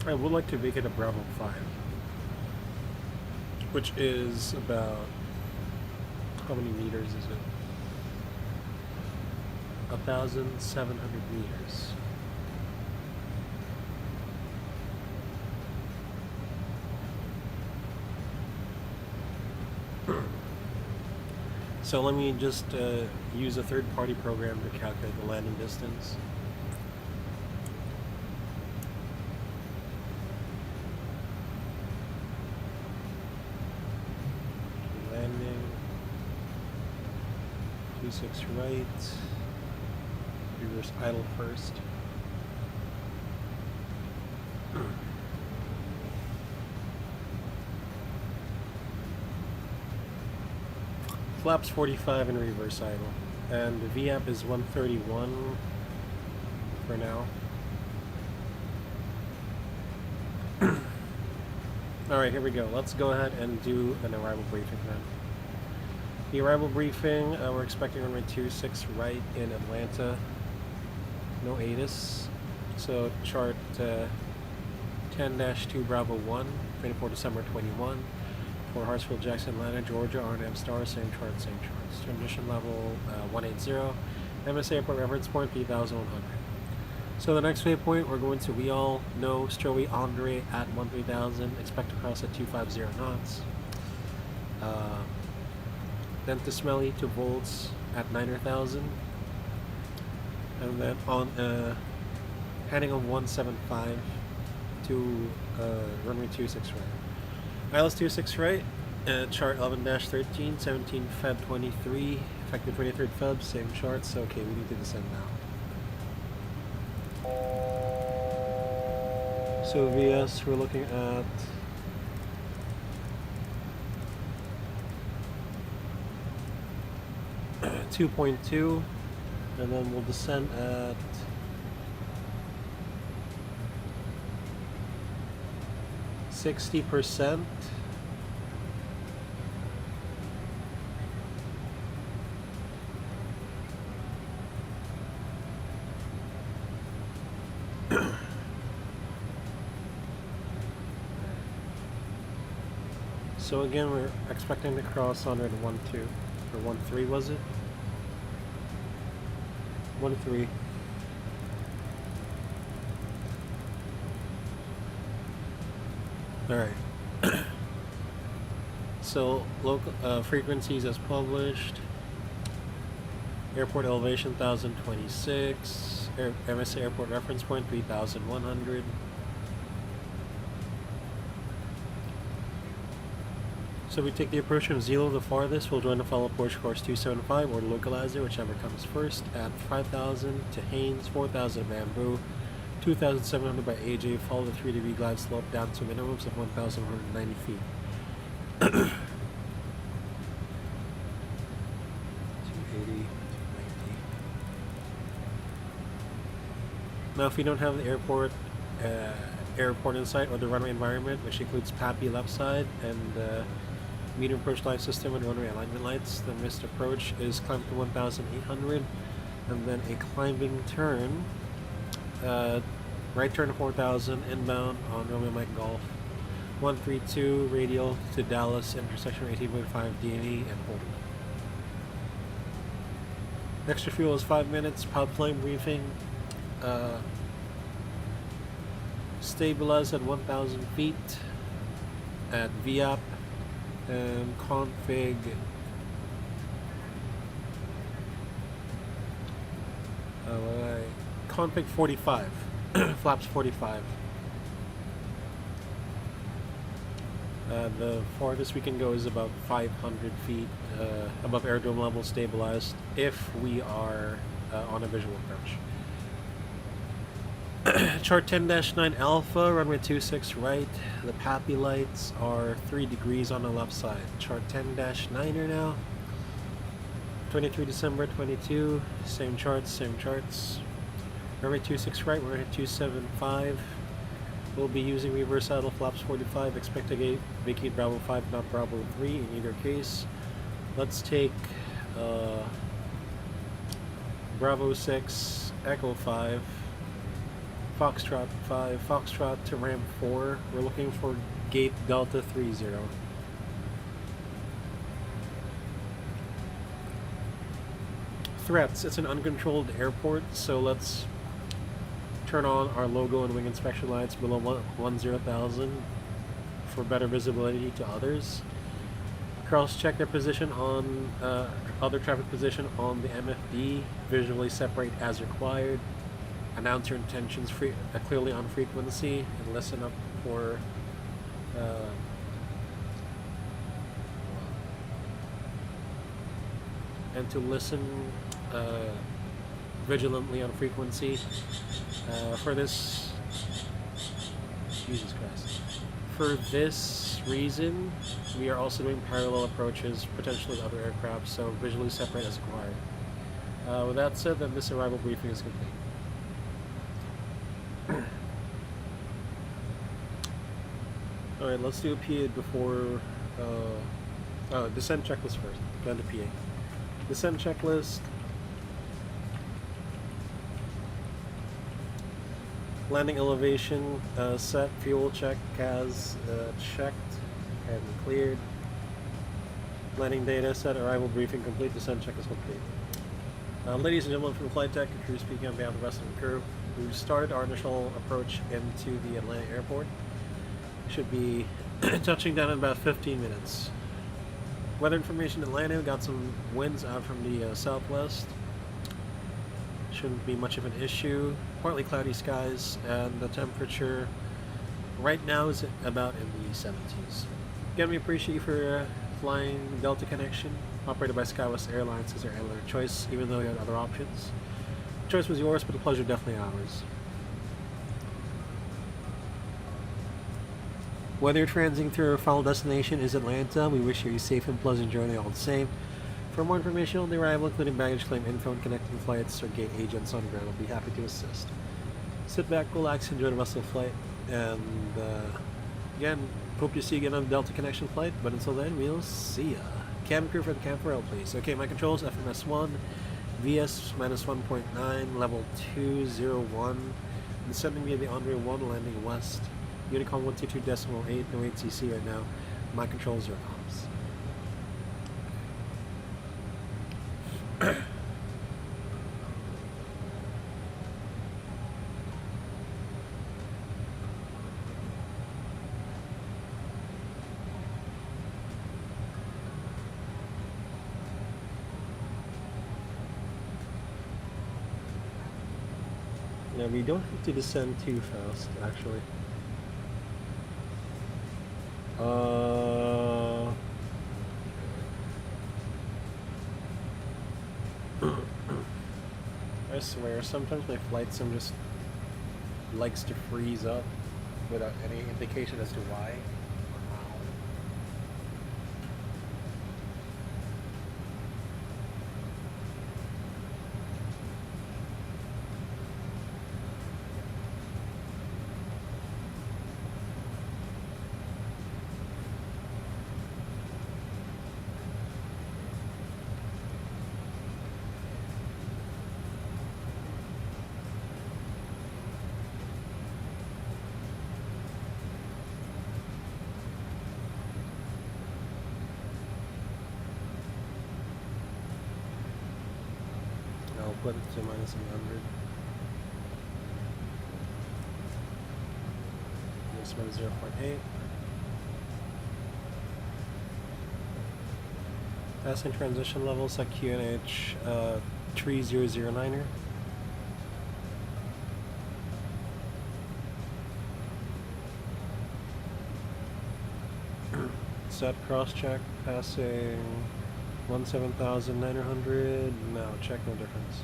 I would like to make it a Bravo 5, which is about, how many meters is it? 1,700 meters. So let me just use a third-party program to calculate the landing distance. Landing 26 right, reverse idle first. Flaps 45 and reverse idle, and the VAP is 131 for now. Alright, here we go. Let's go ahead and do an arrival briefing then. The arrival briefing, we're expecting runway 26 right in Atlanta. No ATIS. So chart 10-2 Bravo 1, 24 December 21. For Hartsfield, Jackson, Atlanta, Georgia, R&M Star, same chart, same charts. Transition level 180. MSA Airport reference point 3,100. So the next waypoint, we're going to, we all know, Stroey Andre at 13,000, expect to cross at 250 knots. Then to Smelly to Volts at 9,000. And then on heading on 175 to runway 26 right. ILS 26 right, chart 11-13, 17 Feb 23, effective 23rd Feb, same charts. Okay, we need to descend now. So VS, we're looking at 2.2, and then we'll descend at 60%. So again, we're expecting to cross on at 1-2 or 1-3, was it? 1-3. Alright. So local frequencies as published. Airport elevation 1026. MSA airport reference point 3100. So we take the approach from Zelo the farthest. We'll join the follow Porsche course 275 or the localizer, whichever comes first, at 5,000 to Haynes, 4,000 Bamboo, 2,700 by AJ. Follow the 3-degree glide slope down to minimums of 1,190 feet. 280, 290. Now, if we don't have the airport in sight or the runway environment, which includes PAPI left side and medium approach light system and runway alignment lights, the missed approach is climb to 1,800 and then a climbing turn, right turn to 4,000 inbound on Romeo Mike Golf, 132 radial to Dallas intersection 18.5 DNE and hold. Extra fuel is 5 minutes. Pod plane briefing. Stabilize at 1,000 feet at VAP and config config 45 flaps 45. The farthest we can go is about 500 feet above airdrome level, stabilized if we are on a visual approach. Chart 10-9 Alpha, runway 26 right. The PAPI lights are 3 degrees on the left side. Chart 10-9er now. 23 December 22, same charts, same charts. Runway 26 right, we're at 275. We'll be using reverse saddle flaps 45. Expect to vacate Bravo 5, not Bravo 3 in either case. Let's take Bravo 6, Echo 5. Foxtrot 5, Foxtrot to Ram 4. We're looking for gate Delta 30. Threats. It's an uncontrolled airport, so let's turn on our logo and wing inspection lights below 10,000 for better visibility to others. Cross-check their position on other traffic position on the MFD. Visually separate as required. Announce your intentions clearly on frequency and listen up for and to listen vigilantly on frequency. For this, Jesus Christ. For this reason, we are also doing parallel approaches, potentially with other aircraft, so visually separate as required. With that said, then this arrival briefing is complete. Alright, let's do a PA before, descent checklist first, then the PA. Descent checklist. Landing elevation, set, fuel check, CAS, checked and cleared. Landing data set, arrival briefing complete, descent checklist complete. Ladies and gentlemen from Flight Tech, crew speaking on behalf of the rest of the crew, we started our initial approach into the Atlanta airport. Should be touching down in about 15 minutes. Weather information in Atlanta, we got some winds out from the southwest. Shouldn't be much of an issue. Partly cloudy skies, and the temperature right now is about in the 70s. Again, we appreciate you for flying Delta Connection, operated by SkyWest Airlines as our airline choice, even though you had other options. The choice was yours, but the pleasure definitely ours. Whether you're transiting through our final destination is Atlanta, we wish you a safe and pleasant journey all the same. For more information on the arrival, including baggage claim info and connecting flights, or gate agents on ground will be happy to assist. Sit back, relax, enjoy the rest of the flight, and again, hope to see you again on the Delta Connection flight, but until then, we'll see ya. Cabin crew for the camp rail, please. Okay, my controls, FMS1, VS -1.9, level 201, descending via the Andre 1, landing west. Unicom 122.8, no ATC right now. My controls are ops. Now we don't have to descend too fast, actually. I swear, sometimes my flight sim just likes to freeze up without any indication as to why. I'll put it to -100. This one is 0.8. Passing transition levels at QNH 3009er. Set cross check, passing 17,900. No, check, no difference.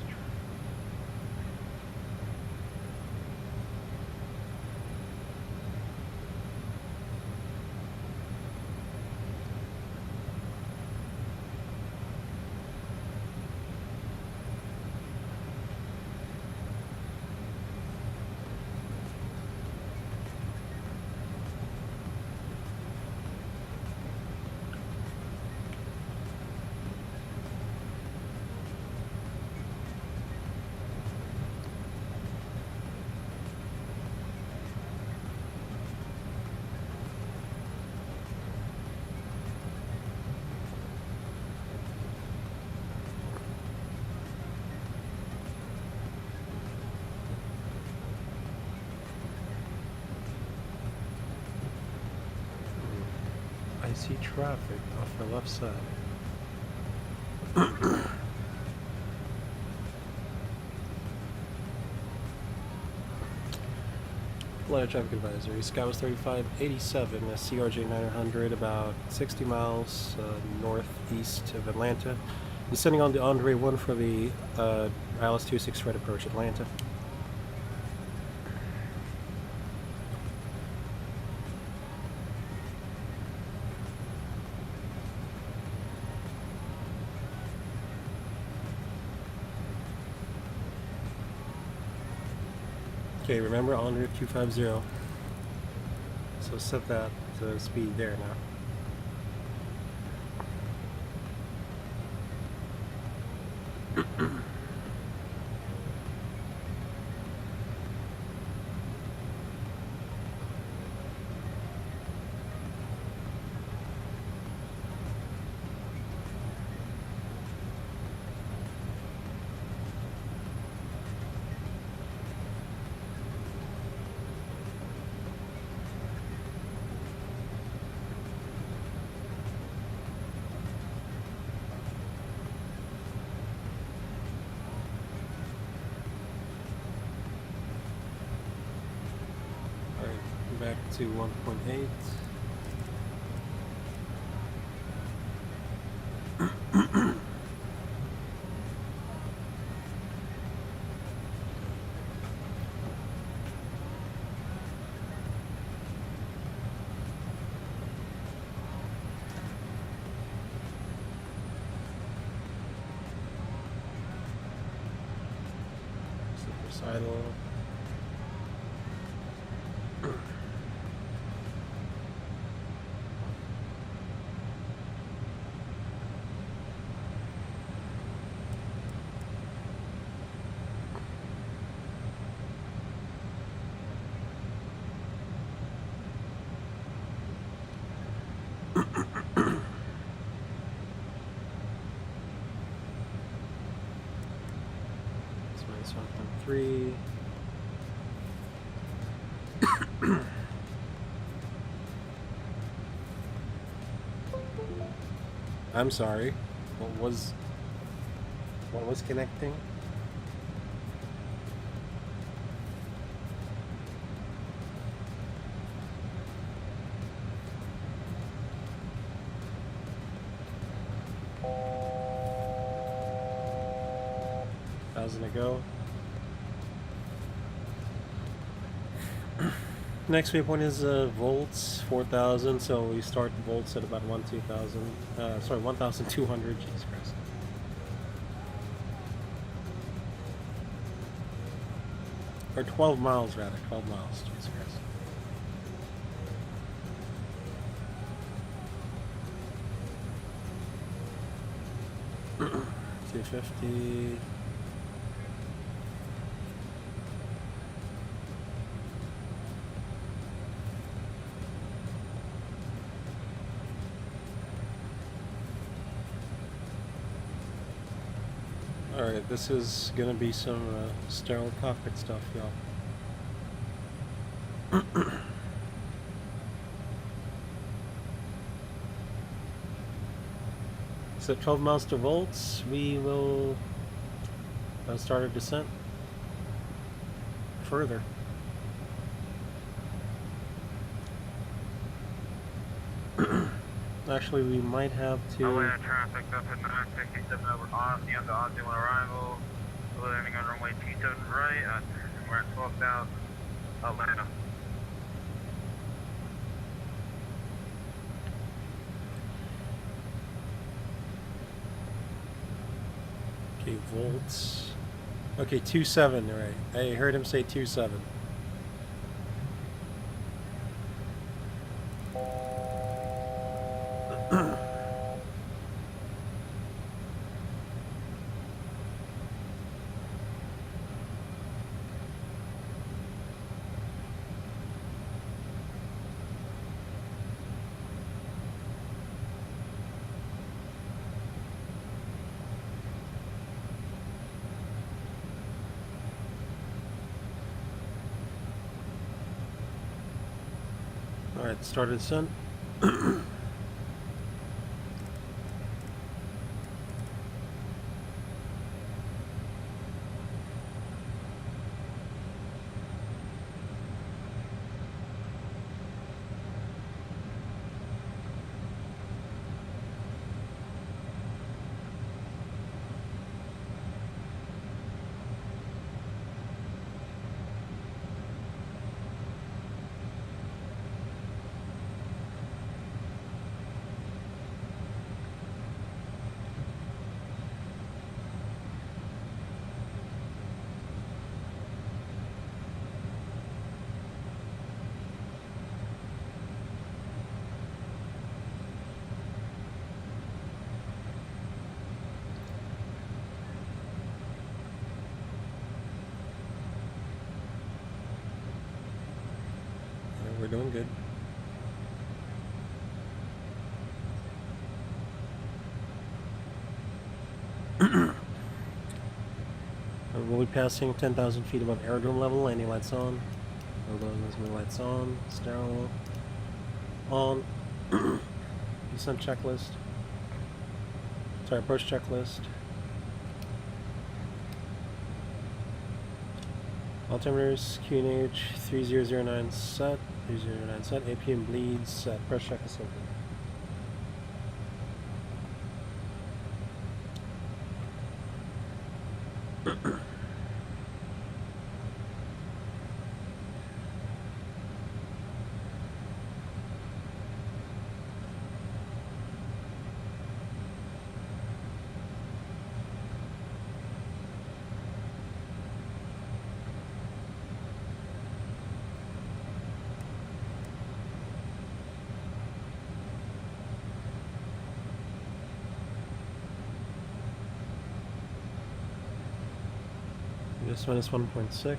I see traffic off the left side. Flight traffic advisory. SkyWest 3587, a CRJ-900, about 60 miles northeast of Atlanta. Descending on the Andre 1 for the ILS-26 right approach Atlanta. Okay, remember Andre 250. So set that to speed there now. Back to 1.8. Super idle. It's -1.3. I'm sorry. What was connecting? Thousand to go. Next waypoint is volts, 4,000. So we start volts at about 1,200. Jesus Christ. Or 12 miles rather. 12 miles. Jesus Christ. $250. Alright, this is gonna be some sterile cockpit stuff, y'all. So 12 miles to volts, we will start our descent further. Actually, we might have to... Atlanta traffic up at 957 over Aussie on the Aussie on arrival. Landing on runway 27 right, we're at 12,000 Atlanta. Okay, volts. Okay, 27, right. I heard him say 27. Alright, started descent. We're doing good. We'll be passing 10,000 feet above aerodrome level. Landing lights on. Landing lights on. Stereo on. Descent checklist. Sorry, approach checklist. Altimeters, QNH 3009 set. 3009 set. APM bleeds set. Press check is open. This one is 1.6.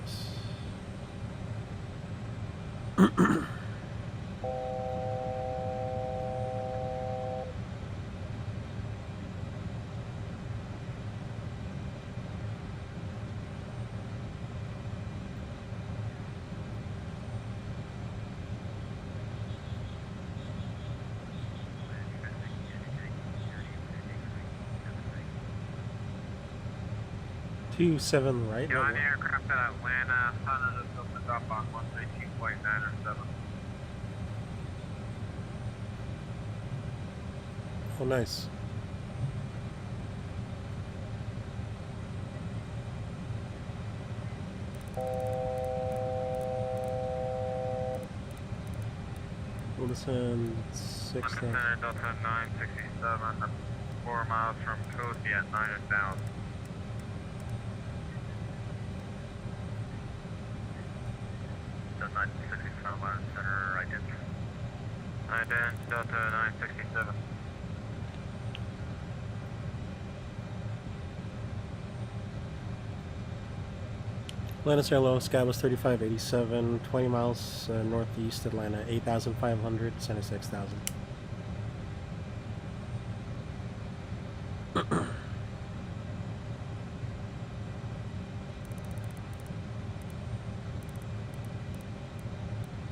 Seven right. On aircraft at Atlanta, Hunter just opened up on 132.907. Oh, nice. We'll descend 6,000. Delta 967, 4 miles from Cozy at 9,000. The 967 line center, ident. Delta 967. Atlanta Airlow, SkyBloo 3587, 20 miles northeast Atlanta, 8,500, 76,000.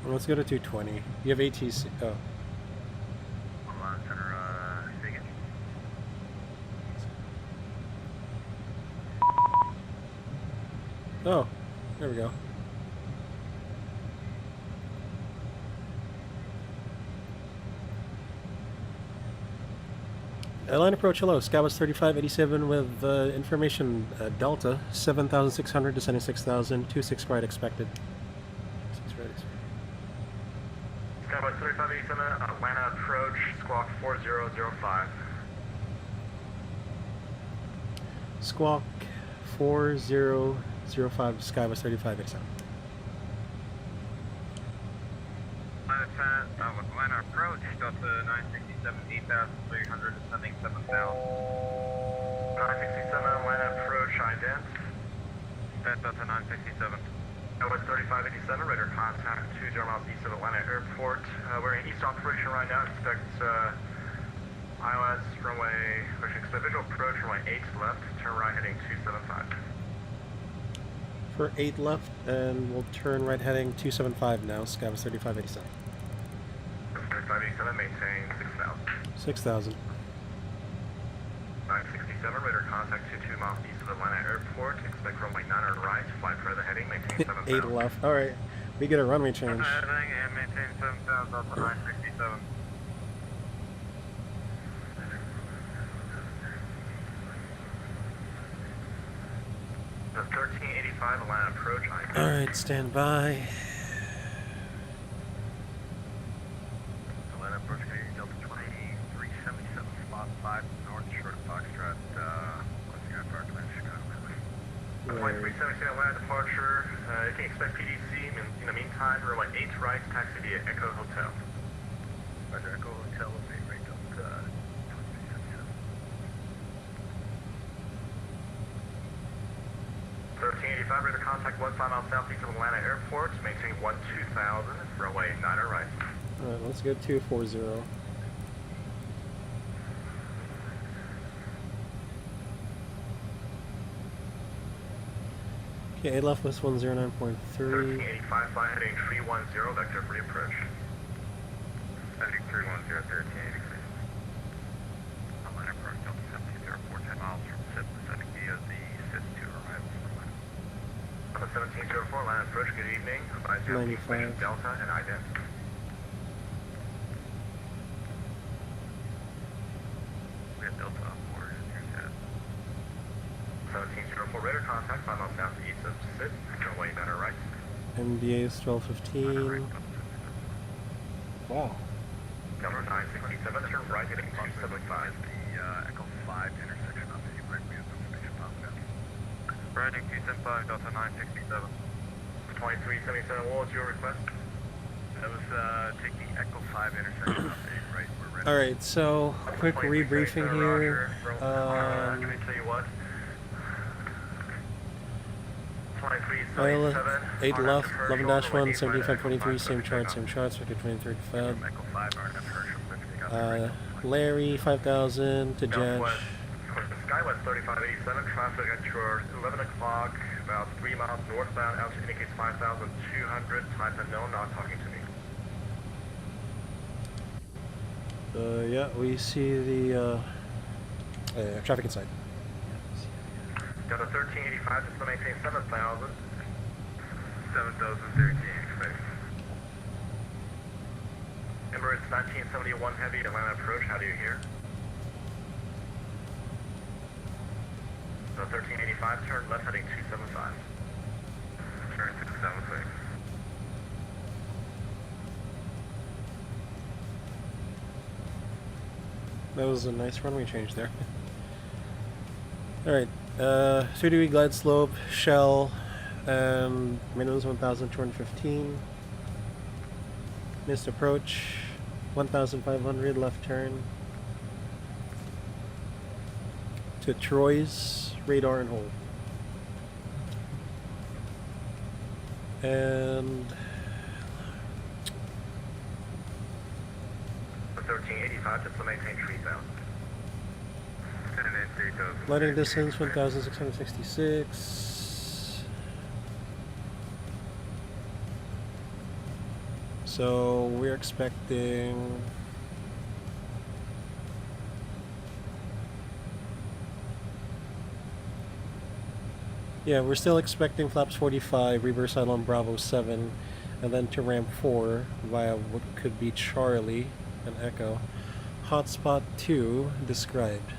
Let's go to 220. You have ATC. Oh. Line center, Vegas. Oh, there we go. Line approach, hello. SkyBloo 3587 with information Delta 7,600 to 76,000, 26 right expected. 6 right expected. SkyBloo 3587, Atlanta approach, squawk 4005. Squawk 4005, SkyBloo 3587. Atlanta approach, Delta 967, 8,300, descending 7,000. 967, Atlanta approach, ident. Delta 967. Delta 3587, radar contact 20 miles east of Atlanta Airport. We're in east operation right now. Expect ILS runway, expect visual approach, runway 8 left, turn right heading 275. For 8 left, and we'll turn right heading 275 now, SkyBloo 3587. 3587, maintain 6,000. 6,000. 967, radar contact 22 miles east of Atlanta Airport. Expect runway 9 right, fly further heading, maintain 7,000. 8 left. Alright, we get a runway change. Heading and maintain 7,000 up to 967. The 1385 Atlanta approach. Alright, stand by. Atlanta approach, Delta 2377, spot 5 north, short of Foxtrot, closing out for Atlanta, Chicago. 2377 Atlanta departure. You can expect PDC in the meantime. Runway 8 right, taxi via Echo Hotel. Roger, Echo Hotel, rate Delta 2377. 1385 1385, radar contact 15 miles southeast of Atlanta Airport. Maintain 12000, runway 9 right. Alright, let's go 240. Okay, 8 left, West 109.3. 1385, fly heading 310, vector free approach. Heading 310, 1383. Atlanta approach, Delta 1704, 10 miles from SIP, descending via the SIP-2 arrivals from Atlanta. 1704, Atlanta approach, good evening. Advise you have information Delta and ident. We have Delta on board, here's that. 1704, radar contact, 5 miles southeast of SIP, runway 9 right. MDA is 1215. Wow. Number 967, turn right heading 275. The Echo 5 intersection on the right, we have information positive. Riding 275, Delta 967. 2377, what was your request? That was take the Echo 5 intersection on the right, we're ready. Alright, so quick rebriefing here. Let me tell you what. 2377. 8 left, 11-1, 7523, same chart, circuit 23rd Feb. Larry, 5000 to Jench. Skywest 3587, traffic at your 11 o'clock, about 3 miles northbound, altitude indicates 5,200, type unknown, not talking to me. Yeah, we see the traffic inside. Got a 1385, just to maintain 7,000. 7,013, expect. Emirates 1971 heavy, Atlanta approach, how do you hear? The 1385, turn left heading 275. Turn 676. That was a nice runway change there. Alright, 3-degree glide slope, shell, and minimum is 1,215. Missed approach, 1,500 left turn. To Troy's, radar and hold. And 1385, just to maintain 3,000. Landing distance 1,666. So we're expecting we're still expecting flaps 45, reverse idle on Bravo 7, and then to ramp 4 via what could be Charlie and Echo. Hotspot 2 described.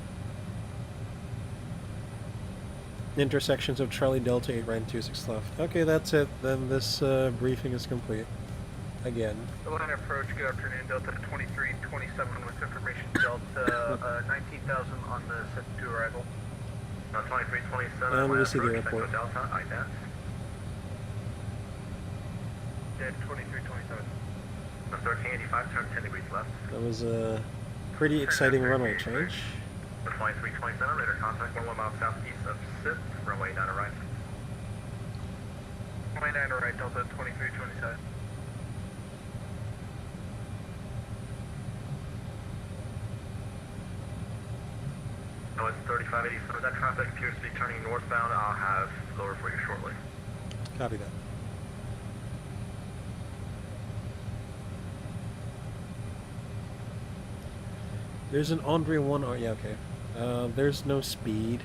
Intersections of Charlie Delta 8 right and 26 left. Okay, that's it. Then this briefing is complete. Again. Atlanta approach, good afternoon, Delta 2327 with information, Delta 19,000 on the SIP-2 arrival. 2327, and we see the airport. Delta, ident. Dead 2327. 1385, turn 10 degrees left. That was a pretty exciting runway change. 2327, radar contact 1 mile southeast of SIP, runway 9 right. Runway 9 right, Delta 2327. Oh, it's 3587. That traffic appears to be turning northbound. I'll have lower for you shortly. Copy that. There's an Andre 1. Oh, yeah, okay. There's no speed.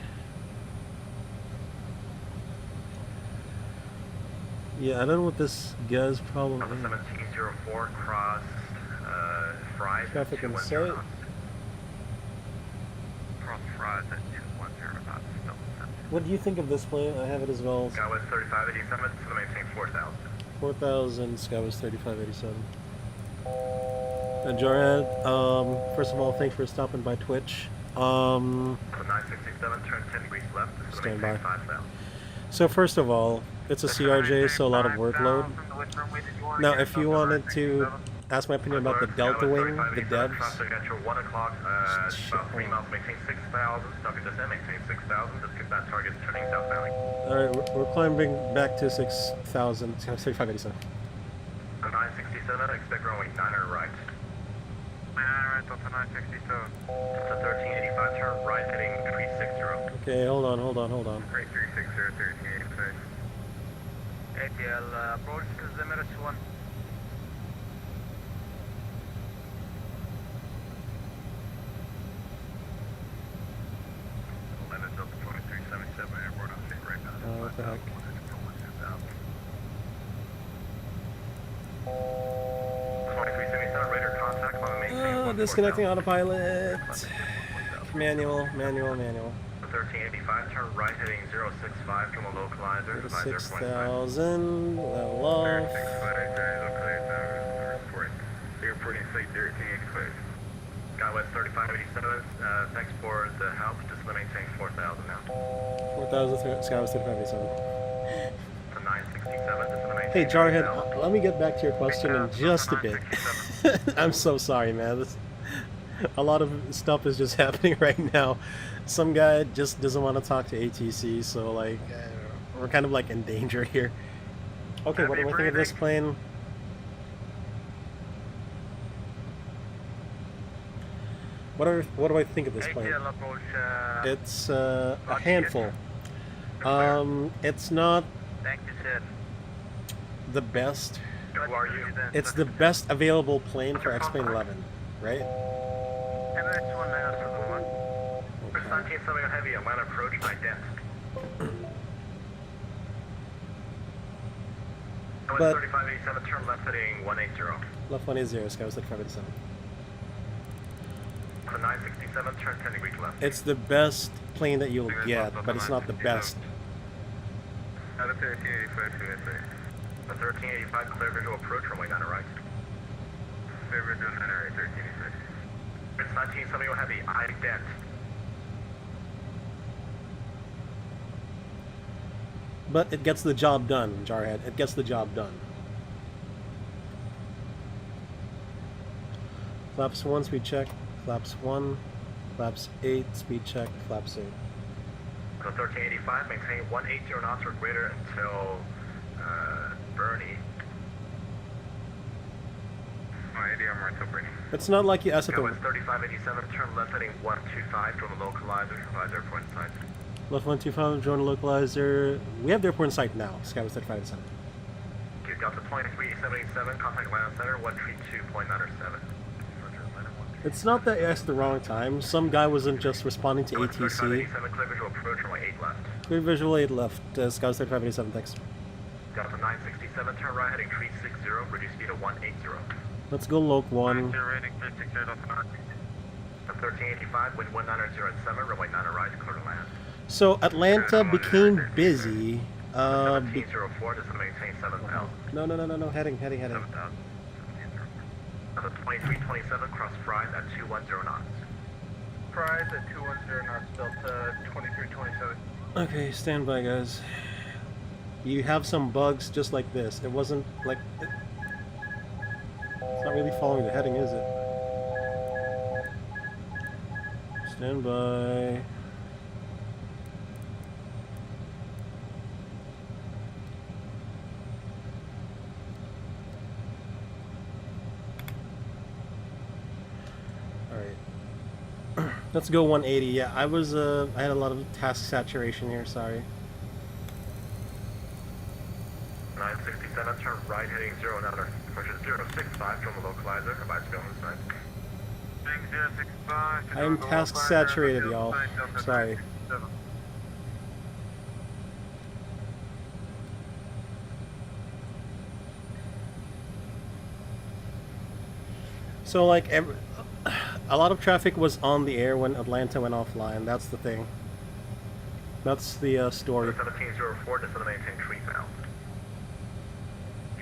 Yeah, I don't know what this guy's problem is. 1704 crossed Fries. Traffic in sight. What do you think of this plane? I have it as well. Skywest 3587, so maintain 4,000. 4,000, Skywest 3587. Jarhead, first of all, thanks for stopping by Twitch. So 967, turn 10 degrees left, so Stand maintain by. 5,000. So first of all, it's a CRJ, so a lot of workload. Now, if you wanted to ask my opinion about the DeltaWing, the devs. Traffic at your 1 o'clock, about 3 miles, maintain 6,000. Stopping descent, maintain 6,000. Just get that target turning southbound. Alright, we're climbing back to 6,000, 3587. 967, expect runway 900 right. 900 right, Delta 967. Delta 1385, turn right, heading 360. Okay, hold on. 3360, 1385. ATL, approach to the Emirates 1. Atlanta Delta 2377, airport on state right now. Oh, what the heck? 2377, radar contact, on the maintain. Oh, disconnecting autopilot. Manual. 1385, turn right, heading 065 from a localizer. 6,000, level off. Airporting site 1385. Skywest 3587, thanks for the help. Just maintain 4,000 now. 4,000, Skywest 3587. 967, just maintain. Hey, Jarhead, let me get back to your question in just a bit. I'm so sorry, man. A lot of stuff is just happening right now. Some guy just doesn't want to talk to ATC, so like we're kind of like in danger here. Okay, what do I think of this plane? What do I think of this plane? ATL approach, It's a handful. It's not thank you, sir. the best. Who are you? It's the best available plane for XP11, right? Emirates 1, Circle 1. First 1970 heavy, Atlanta approach, my dent. But 3587, turn left heading 180. left 180, Skywest 3587. For 967, turn 10 degrees left. It's the best plane that you'll get, but it's not the best. Out of 1385, the 1385, clear visual approach, runway 9 right. Clear visual 9 right, 1385. It's 1970 heavy, I dent. But it gets the job done, Jarhead. It gets the job done. Flaps 1, speed check. Flaps 1. Flaps 8, speed check. Flaps 8. So 1385, maintain 180 knots or greater until Bernie. 180 or more until Bernie. It's not like you asked at the... Skywest 3587, turn left heading 125 from the localizer, provides airport in sight. Left 125, join the localizer. We have the airport in sight now, Skywest 3587. Okay, Delta 23787, contact Atlanta Center, 132.907. It's not that you asked at the wrong time. Some guy wasn't just responding to ATC. 3587, clear visual approach, runway 8 left. Clear visual 8 left, Skywest 3587, thanks. Delta 967, turn right heading 360, reduce speed to 180. Let's go Loc 1. Rating 360, Delta 1385, wind 190 at 7, runway 9 right, clear to land. So Atlanta became busy. 1704, just to maintain 7,000. No, heading. 7,000. Delta 2327, cross Fries at 210 knots. Fries at 210 knots, Delta 2327. Okay, stand by, guys. You have some bugs just like this. It wasn't like... It's not really following the heading, is it? Stand by. Let's go 180. Yeah, I had a lot of task saturation here, sorry. 967, turn right heading 09, approaches 065 from the localizer, provides film inside. Heading 065. I'm task saturated, y'all. Sorry. So like a lot of traffic was on the air when Atlanta went offline. That's the thing. That's the story. 1704, just to maintain 3,000.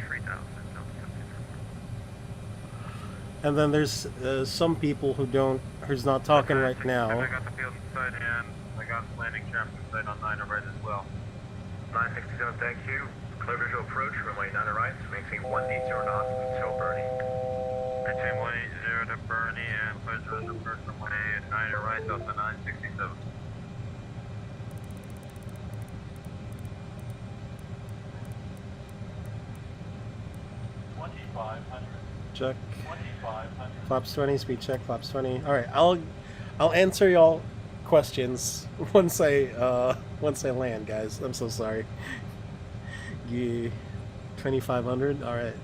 3,000. And then there's some people who's not talking right now. I got the field inside and I got landing traffic inside on 9 right as well. 967, thank you. Clear visual approach, runway 9 right, maintain 180 knots until Bernie. Between 180 to Bernie and pleasure to approach runway 9 right, Delta 967. Check. Flaps 20, speed check, flaps 20. Alright, I'll answer y'all questions once I land, guys. I'm so sorry. Yeah. 2500, alright.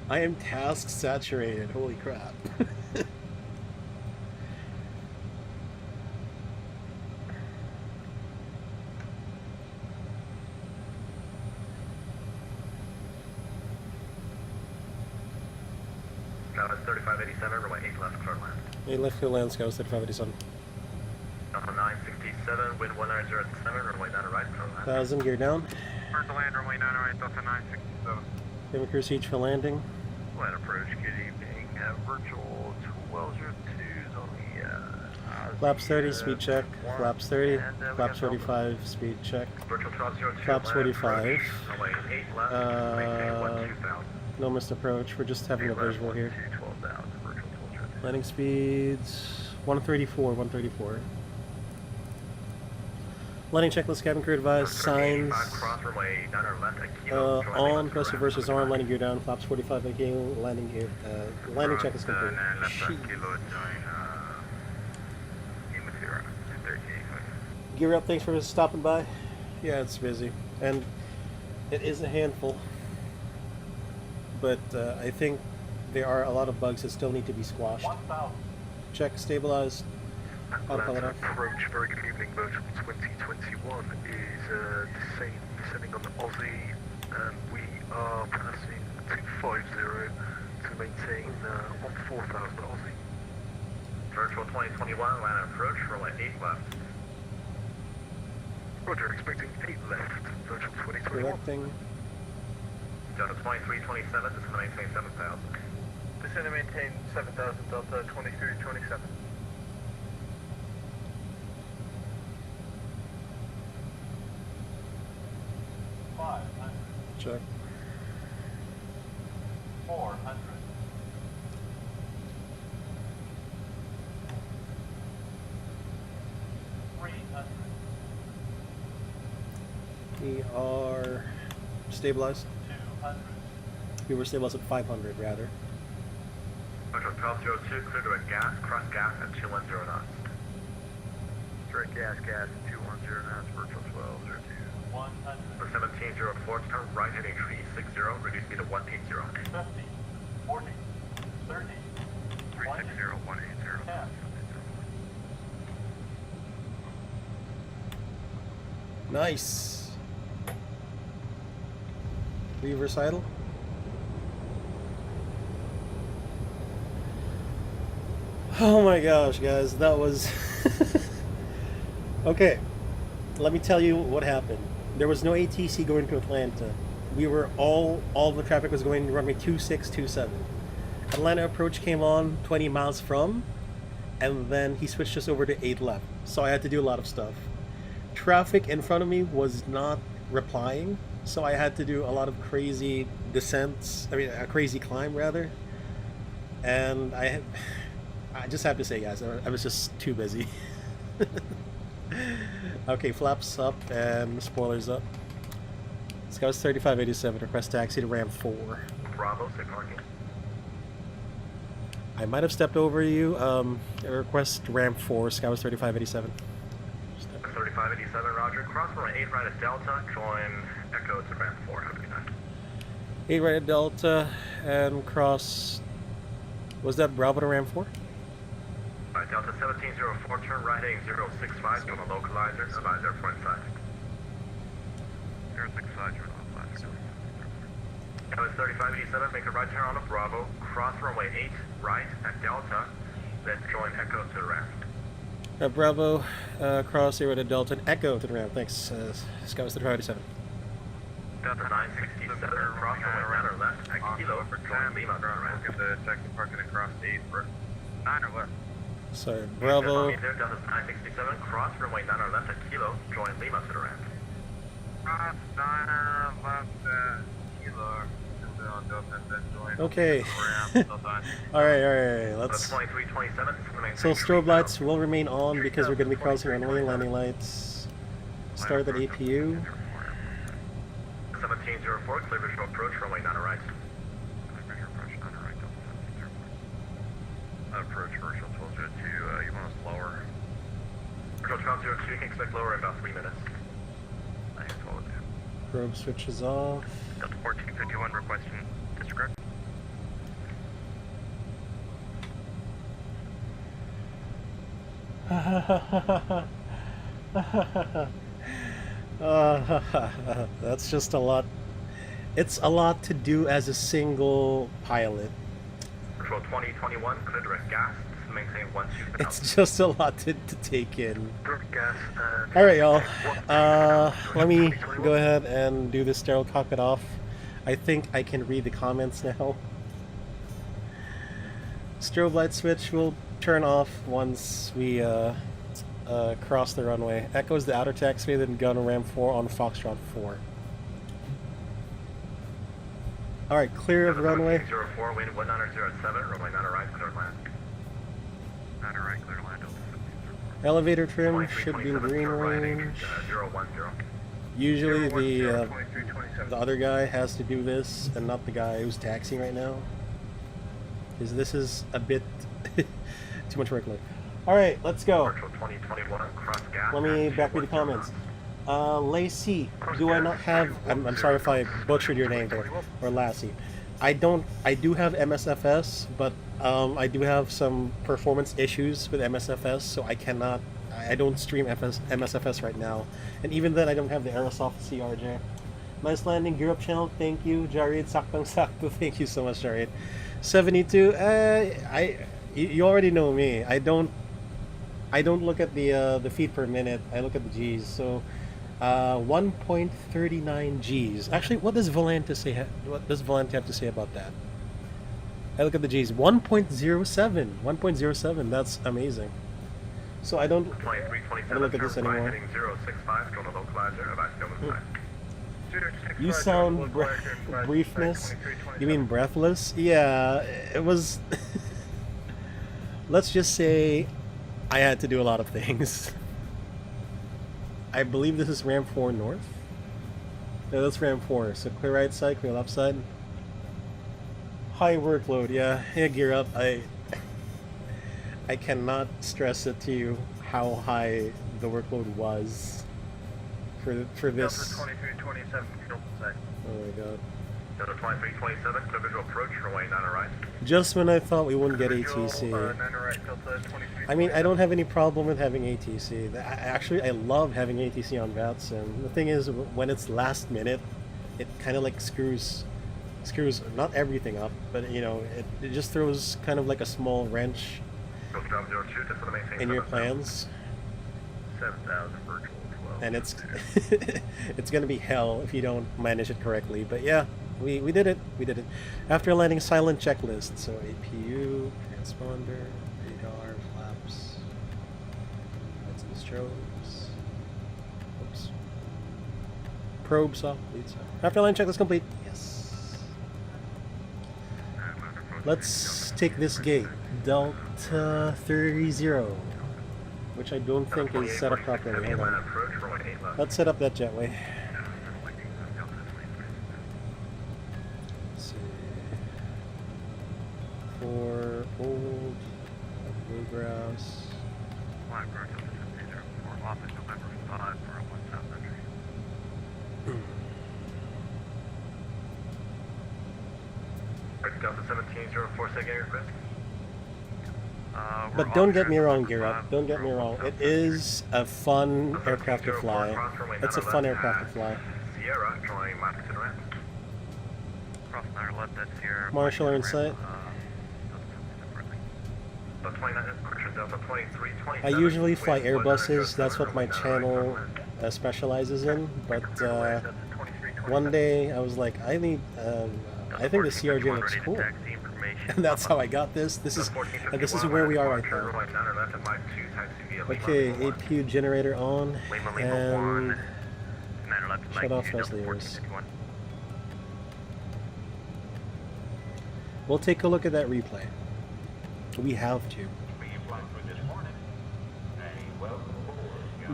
I am task saturated, holy crap. Now it's 3587, runway 8 left, clear land. 8 left, clear land, Scout 3587. Delta 967, wind 1907, runway 9 right, clear land. 1000, gear down. First land, runway 9 right, Delta 967. Give crew seats for landing. Land approach, good evening. Virtual 1202s on the... Flaps 30, speed check. Flaps 30. Flaps 45, speed check. Virtual 1202, Flaps 45. runway 8 left, maintain 2000. No missed approach, we're just having a visual here. Landing speeds 134, 134. Landing checklist, cabin crew advised, signs on, press reverses arm, landing gear down, flaps 45 and landing gear, landing checklist complete. Gear up, thanks for stopping by. Yeah, it's busy, and it is a handful, but I think there are a lot of bugs that still need to be squashed. Check, stabilized. Approach, very good evening, Virtual 2021 is descending on the Aussie, and we are passing 250 to maintain 14,000 Aussie. Virtual 2021, land approach, runway 8 left. Roger, expecting 8 left, Virtual 2021. Correcting. Delta 2327, descend to maintain 7,000. Descend to maintain 7,000, Delta 2327. Check. 400. We are stabilized. 200. We were stabilized at 500, rather. Virtual 1202, clear direct gas, cross gas at 210 knots. Direct gas, 210 knots, virtual 1202. 100. For 1704, turn right heading 360, reduce speed to 180. 50. 40. 30. 360, 180. 10. Nice. Reverse idle. Oh my gosh, guys, that was... Okay, let me tell you what happened. There was no ATC going to Atlanta. We were all the traffic was going runway 2627. Atlanta approach came on 20 miles from, and then he switched us over to 8 left. So I had to do a lot of stuff. Traffic in front of me was not replying, so I had to do a lot of crazy descents, I mean a crazy climb rather. And I just have to say, guys, I was just too busy. Okay, flaps up and spoilers up. Scouts 3587, request taxi to Ram 4. Bravo, say parking. I might have stepped over you. Request Ram 4, Scouts 3587. 3587, roger. Cross runway 8 right at Delta, join Echo to Ram 4. Have a good night. 8 right at Delta and cross... Was that Bravo to Ram 4? Alright, Delta 1704, turn right heading 065, on the localizer, advise airport inside. 065, you're on localizer. Now it's 3587, make a right turn on the Bravo, cross runway 8 right at Delta, then join Echo to the Ram. Bravo, cross 8 right at Delta and Echo to the Ram. Thanks, Scouts 3587. Delta 967, cross runway 9 or left at Kilo, join Lima to the Ram. Get the taxi parking across 8 for 9 or left. Sorry, Bravo. Delta 967, cross runway 9 or left at Kilo, join Lima to the ramp. Cross 9 or left at Kilo, on Delta Okay. Alright, let's... 2327. So strobe lights will remain on because we're going to be crossing runway. Landing lights start at APU. 1704, clear visual approach, runway 9 right. Approach virtual 1202, you want us lower? Virtual 1202, you can expect lower in about 3 minutes. I have 1202. Probe switches off. Delta 1451 requesting disregard. That's just a lot. It's a lot to do as a single pilot. Control 2021, clear direct gas, maintain 12. It's just a lot to take in. Direct gas, Alright, y'all. Let me go ahead and do this sterile cockpit off. I think I can read the comments now. Strobe light switch will turn off once we cross the runway. Echoes the outer taxiway, then gun ram 4 on Foxtrot 4. Alright, clear of runway. 04, wind 1907, runway 9 right, clear land. 9 right, clear land. Elevator trim should be in green range. 010. Usually the other guy has to do this and not the guy who's taxiing right now. Because this is a bit too much workload. Alright, let's go. Let me back read the comments. Lacey, do I not have... I'm sorry if I butchered your name there. Or Lassie. I do have MSFS, but I do have some performance issues with MSFS, so I don't stream MSFS right now. And even then, I don't have the Aerosoft CRJ. Nice landing, Gear Up channel, thank you. Jared, saktang sakto, thank you so much, Jared. 72, you already know me. I don't look at the feet per minute, I look at the G's. So 1.39 G's. Actually, what does Volante say? What does Volante have to say about that? I look at the G's. 1.07. 1.07. That's amazing. So I don't look at this anymore. You sound briefness. You mean breathless? Yeah, it was. Let's just say I had to do a lot of things. I believe this is Ram 4 north. No, that's Ram 4. So clear right side, clear left side. High workload, yeah. Yeah, Gear Up. I cannot stress it to you how high the workload was for this. Delta 2327, control side. Oh my god. Delta 2327, clear visual approach, runway 9 right. Just when I thought we wouldn't get ATC. 9 right, Delta 2327. I mean, I don't have any problem with having ATC. Actually, I love having ATC on VATSIM. The thing is, when it's last minute, it kind of like screws not everything up, but you know, it just throws kind of like a small wrench in your plans. 7,000 virtual 12. And it's it's gonna be hell if you don't manage it correctly. But yeah, we did it. We did it. After landing, silent checklist. So APU, transponder, radar, flaps, lights and strobes. Oops. Probes off, leads off. After landing checklist complete. Yes. Let's take this gate. Delta 30. Which I don't think is set up properly. Hang on. Let's set up that jetway. Let's see. For old bluegrass. Delta 1704, second request. But don't get me wrong, Gear Up. Don't get me wrong. It is a fun aircraft to fly. It's a fun aircraft to fly. Sierra, drawing Mach to the right. Cross 9 left, that's Sierra. Marshall in sight. I usually fly Airbuses. That's what my channel specializes in. But one day I was like, I think the CRJ looks cool. And that's how I got this. This is where we are right now. Okay, APU generator on, and shut off thrust levers. We'll take a look at that replay. We have to.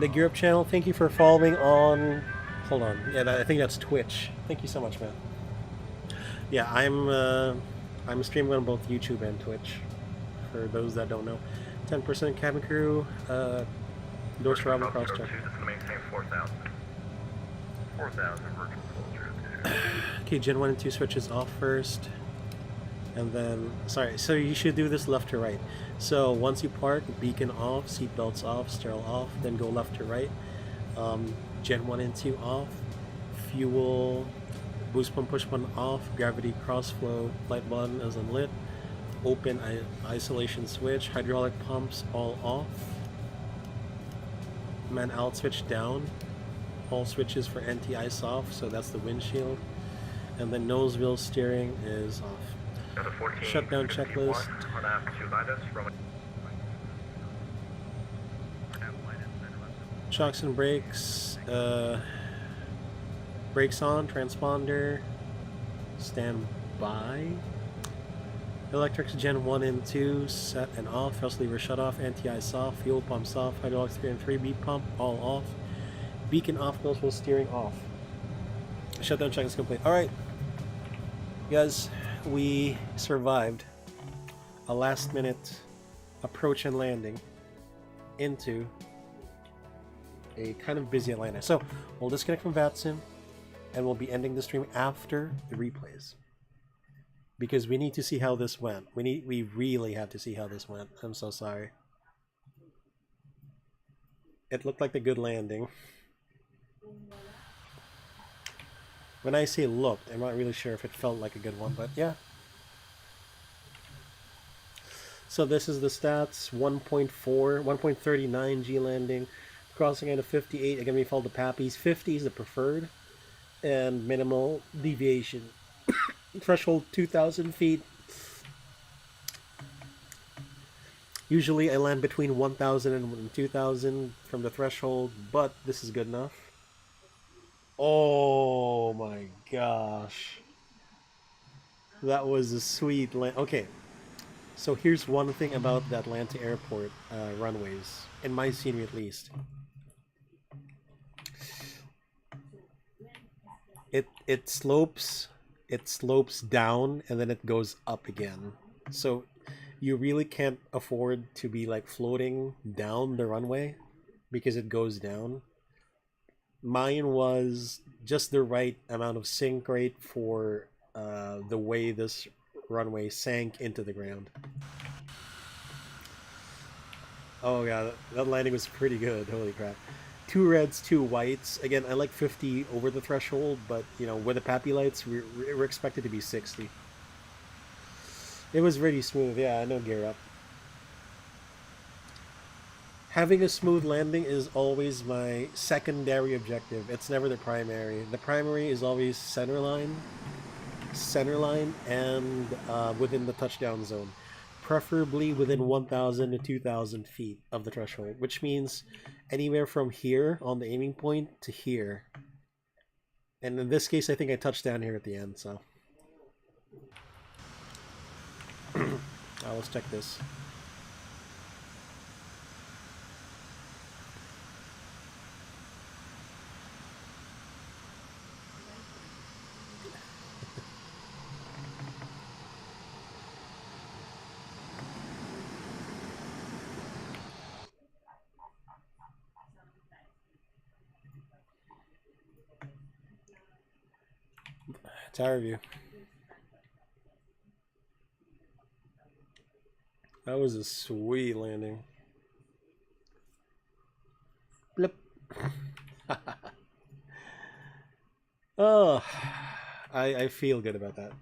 The Gear Up channel, thank you for following on... Hold on. Yeah, I think that's Twitch. Thank you so much, man. Yeah, I'm streaming on both YouTube and Twitch, for those that don't know. 10% cabin crew, doors travel cross check. This is going to maintain 4,000. 4,000 virtual soldiers. Okay, Gen 1 and 2 switches off first. And then, sorry, so you should do this left to right. So once you park, beacon off, seat belts off, sterile off, then go left to right. Gen 1 and 2 off, fuel, boost pump, push button off, gravity crossflow, light button is unlit, open isolation switch, hydraulic pumps all off, man out switch down, all switches for anti-ice off, so that's the windshield, and then nose wheel steering is off. Shutdown checklist. Shocks and brakes. Brakes on. Transponder. Stand by. Electrics Gen 1 and 2 set and off. Thrust lever shut off. Anti-ice off. Fuel pumps off. Hydraulic steering 3 beat pump all off. Beacon off. Nose wheel steering off. Shutdown checklist complete. Alright. Guys. We survived a last minute approach and landing into a kind of busy Atlanta. So we'll disconnect from VATSIM and we'll be ending the stream after the replays, because we need to see how this went. We really have to see how this went. I'm so sorry. It looked like a good landing. When I say looked, I'm not really sure if it felt like a good one, but yeah. So this is the stats, 1.39 G landing, crossing at a 58, again we follow the Pappies, 50 is the preferred, and minimal deviation. Threshold 2,000 feet. Usually I land between 1,000 and 2,000 from the threshold, but this is good enough. Oh my gosh. That was a sweet land. Okay, so here's one thing about the Atlanta airport runways, in my scenery at least. It slopes down and then it goes up again. So you really can't afford to be like floating down the runway because it goes down. Mine was just the right amount of sink rate for the way this runway sank into the ground. Oh yeah, that landing was pretty good. Holy crap. 2 reds, 2 whites. Again, I like 50 over the threshold, but you know, with the Pappy lights, we're expected to be 60. It was really smooth. Yeah, I know Gear Up. Having a smooth landing is always my secondary objective. It's never the primary. The primary is always centerline, and within the touchdown zone. Preferably within 1,000 to 2,000 feet of the threshold, which means anywhere from here on the aiming point to here. And in this case, I think I touched down here at the end, so. Let's check this. Tower view. That was a sweet landing. Blip. Oh, I feel good about that.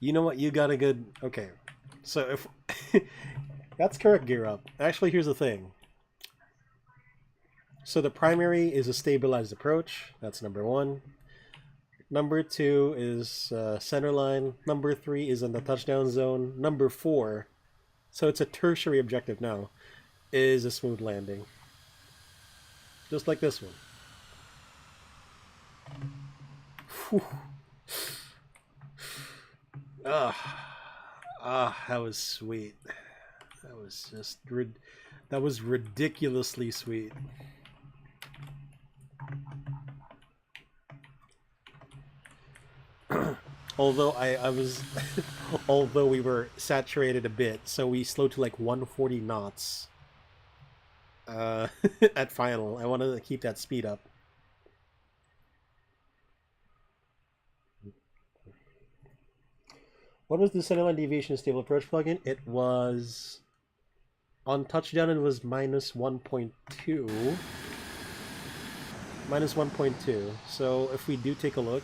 You know what? You got a good... Okay. So if... That's correct, Gear Up. Actually, here's the thing. So the primary is a stabilized approach. That's number 1. Number 2 is center line. Number 3 is in the touchdown zone. Number 4, so it's a tertiary objective now, is a smooth landing. just like this one. Whew. That was sweet. That was just that was ridiculously sweet. Although I was, although we were saturated a bit, so we slowed to like 140 knots at final. I wanted to keep that speed up. What was the centerline deviation stable approach plugin? It was on touchdown. It was minus 1.2. Minus 1.2. So if we do take a look.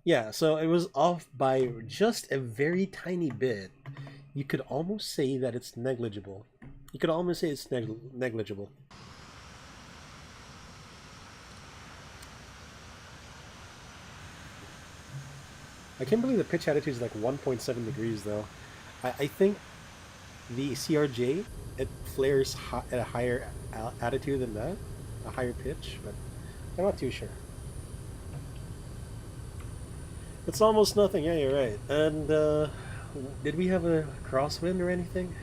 Yeah, so it was off by just a very tiny bit. You could almost say that it's negligible. You could almost say it's negligible. I can't believe the pitch attitude is like 1.7 degrees though. I think the CRJ, it flares at a higher attitude than that, a higher pitch, but I'm not too sure. It's almost nothing, yeah, you're right. And did we have a crosswind or anything?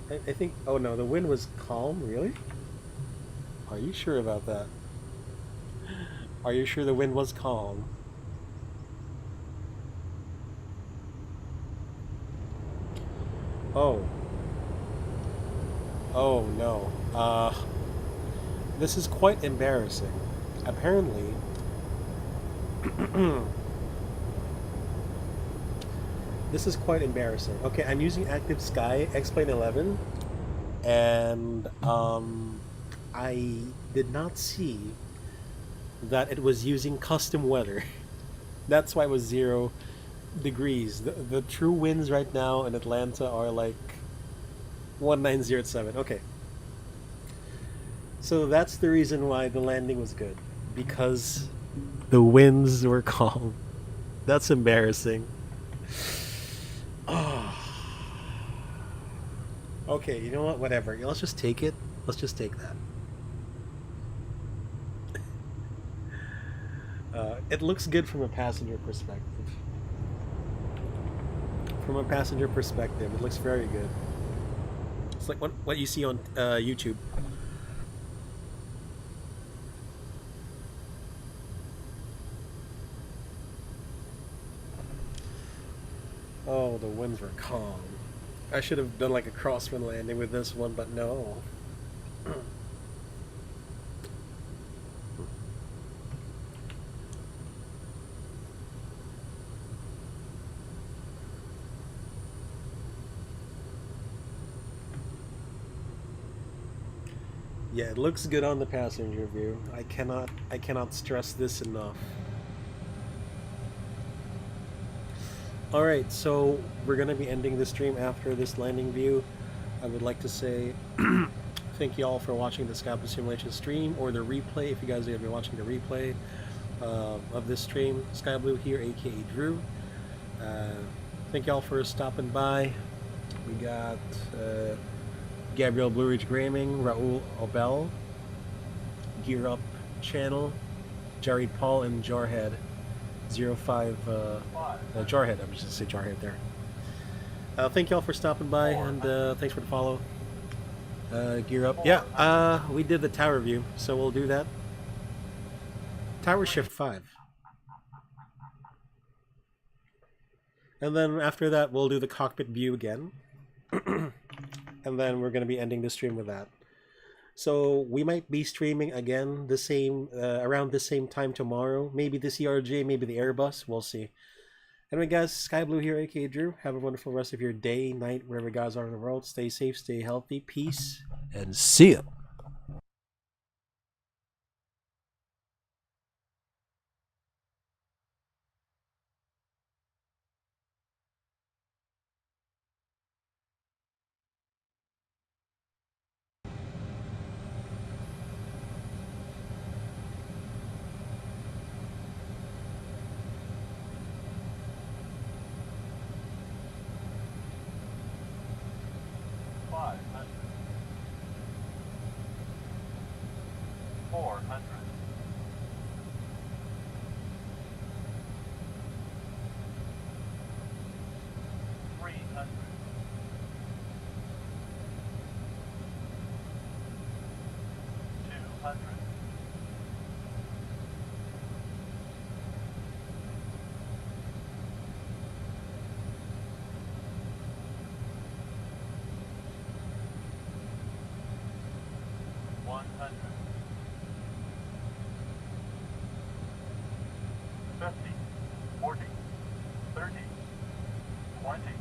I think, oh no, the wind was calm, really? Are you sure about that? Are you sure the wind was calm? Oh. Oh no. This is quite embarrassing. Apparently, this is quite embarrassing. Okay, I'm using Active Sky XP11, and I did not see that it was using custom weather. That's why it was 0 degrees. The true winds right now in Atlanta are like 1907. Okay. So that's the reason why the landing was good. Because the winds were calm. That's embarrassing. Oh. Okay, you know what? Whatever. Let's just take it. Let's just take that. It looks good from a passenger perspective. From a passenger perspective, it looks very good. It's like what you see on YouTube. Oh, the winds were calm. I should have done like a crosswind landing with this one, but no. Yeah, it looks good on the passenger view. I cannot stress this enough. Alright, so we're going to be ending the stream after this landing view. I would like to say thank you all for watching the SkyBloo simulation stream, or the replay if you guys are going to be watching the replay of this stream. SkyBloo here, aka Drew. Thank you all for stopping by. We got Gabriel Blue Ridge Gaming, Raul Obel, Gear Up Channel, Jared Paul, and Jarhead 05 Jarhead. I'm just gonna say Jarhead there. Thank you all for stopping by, and thanks for the follow. Gear Up. Yeah, we did the tower view, so we'll do that. Tower shift 5. And then after that, we'll do the cockpit view again. And then we're going to be ending the stream with that. So we might be streaming again the same around the same time tomorrow. Maybe the CRJ, maybe the Airbus. We'll see. Anyway, guys, SkyBloo here, aka Drew. Have a wonderful rest of your day, night, wherever you guys are in the world. Stay safe, stay healthy, peace, and see ya. Five hundred. 200. 100. 50, 40, 30, 20,